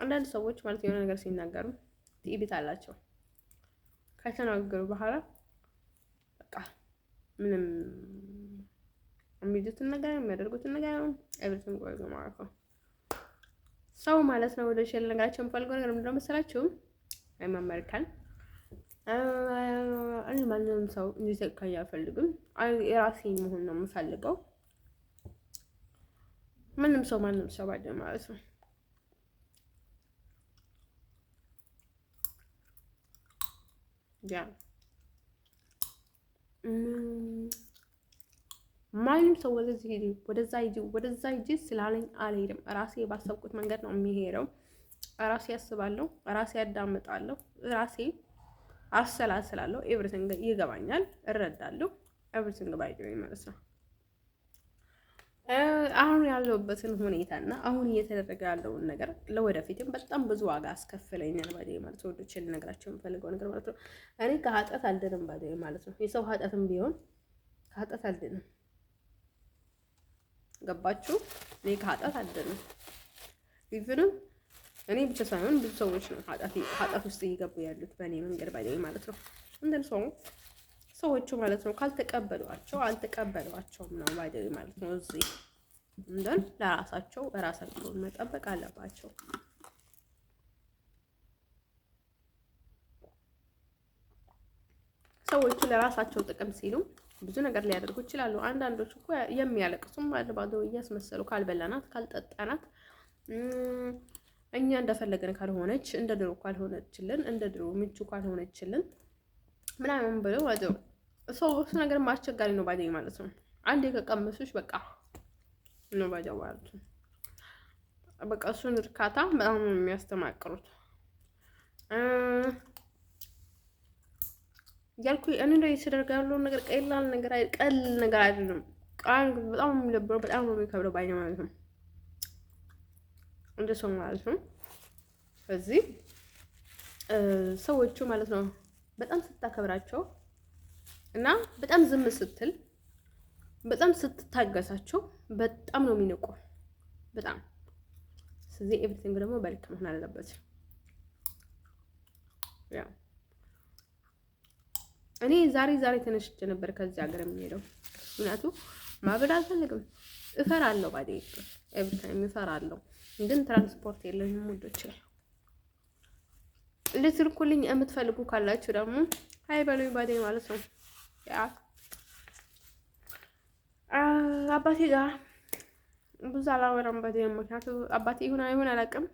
አንዳንድ ሰዎች ማለት የሆነ ነገር ሲናገሩ ትዕቢት አላቸው። ከተናገሩ በኋላ በቃ ምንም የሚሉትን ነገር የሚያደርጉትን ነገር ኤቭሪቲንግ ወይ ማለት ነው። ሰው ማለት ነው ወደ ሸል ነገራቸው የምፈልገው ነገር ምንድነው መሰላችሁ? አሜሪካን እኔ ማንንም ሰው እንዲተካኝ አልፈልግም። የራሴን መሆን ነው የምፈልገው። ማንም ሰው ባይደል ማለት ነው። ያ ማንም ሰው ወደዛ ሂጂ ስላለኝ አልሄድም። ራሴ ባሰብኩት መንገድ ነው የሚሄደው። ራሴ ያስባለሁ፣ ራሴ ያዳምጣለሁ፣ ራሴ አሰላስላለሁ። ኤቭሪቲንግ ይገባኛል፣ እረዳለሁ። ኤቭሪቲንግ ባይ ማለት ነው። አሁን ያለሁበትን ሁኔታና አሁን እየተደረገ ያለውን ነገር ለወደፊትም በጣም ብዙ ዋጋ አስከፍለኛል ባይ ማለት ነው። ወዶች ልነግራቸው የምፈልገው ነገር ማለት ነው። እኔ ከኃጢአት አልድንም ባይ ማለት ነው። የሰው ኃጢአትም ቢሆን ከኃጢአት አልድንም። ገባችሁ? እኔ ከኃጢአት አልድንም። ኢቭንም እኔ ብቻ ሳይሆን ብዙ ሰዎች ነው ኃጢአት ውስጥ እየገቡ ያሉት በእኔ መንገድ ባይ ማለት ነው። እንደን ሰዎቹ ማለት ነው አልተቀበሏቸውም ነው ባይ ማለት ነው። እዚህ እንደን ራሳቸውን መጠበቅ አለባቸው። ሰዎቹ ለራሳቸው ጥቅም ሲሉ ብዙ ነገር ሊያደርጉ ይችላሉ። አንዳንዶች እኮ የሚያለቅሱም ባዶ እያስመሰሉ ካልበላናት ካልጠጣናት እኛ እንደፈለገን ካልሆነች እንደ ድሮ ካልሆነችልን እንደ ድሮ ምቹ ካልሆነችልን ምናምን ብለው ወደው እሱ ነገር ማስቸጋሪ ነው ባይ ማለት ነው። አንዴ ከቀመሱሽ በቃ ነው ባይ ማለት ነው። በቃ እሱን እርካታ በጣም ነው የሚያስተማቅሩት። ያልኩኝ እኔ ላይ ሲደርጋ ያለው ነገር ቀላል ነገር አይደለም። በጣም የሚደብረው በጣም ነው የሚከብደው ባይ ማለት ነው። እንደ ሰው ማለት ነው። እዚህ ሰዎቹ ማለት ነው በጣም ስታከብራቸው እና በጣም ዝም ስትል በጣም ስትታገሳቸው በጣም ነው የሚንቁ በጣም። ስለዚህ ኤቭሪቲንግ ደግሞ በልክ መሆን አለበት። ያ እኔ ዛሬ ተነስቼ ነበር ከዚህ ሀገር የሚሄደው። ምክንያቱም ማበድ አልፈልግም፣ እፈራለሁ። ባዴ ኤቭሪታይም እፈራለሁ። ግን ትራንስፖርት የለኝም ውዶች። ልትልኩልኝ የምትፈልጉ ካላችሁ ደግሞ ሃይ በሉኝ ባዴ ማለት ነው። ያ አባቴ ጋር ብዙ አላወራም ባዴ። ምክንያቱም አባቴ ይሁን አላውቅም፣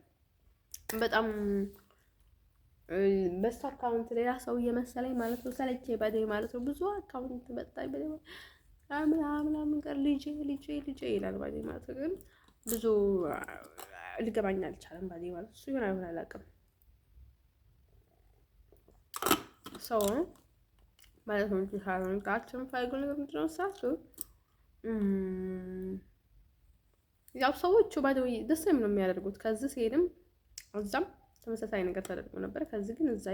በጣም በሱ አካውንት ሌላ ሰው እየመሰለኝ ማለት ነው። ሰለቼ ባዴ ማለት ነው። ብዙ አካውንት በጣም ባዴ ምናምን ጋር ልጄ ይላል ባዴ ማለት ነው። ግን ብዙ ሊገባኝ አልቻለም ባዴ ማለት እሱ ይሁን አላውቅም። ሰው ማለት ነው ታውን ታችን ፋይጉን ነው ሳሱ ያው ሰዎቹ ባዴው ደስ የሚለው የሚያደርጉት ከዚህ ሲሄድም እዛም ተመሳሳይ ነገር ተደርጎ ነበር። ከዚህ ግን እዛ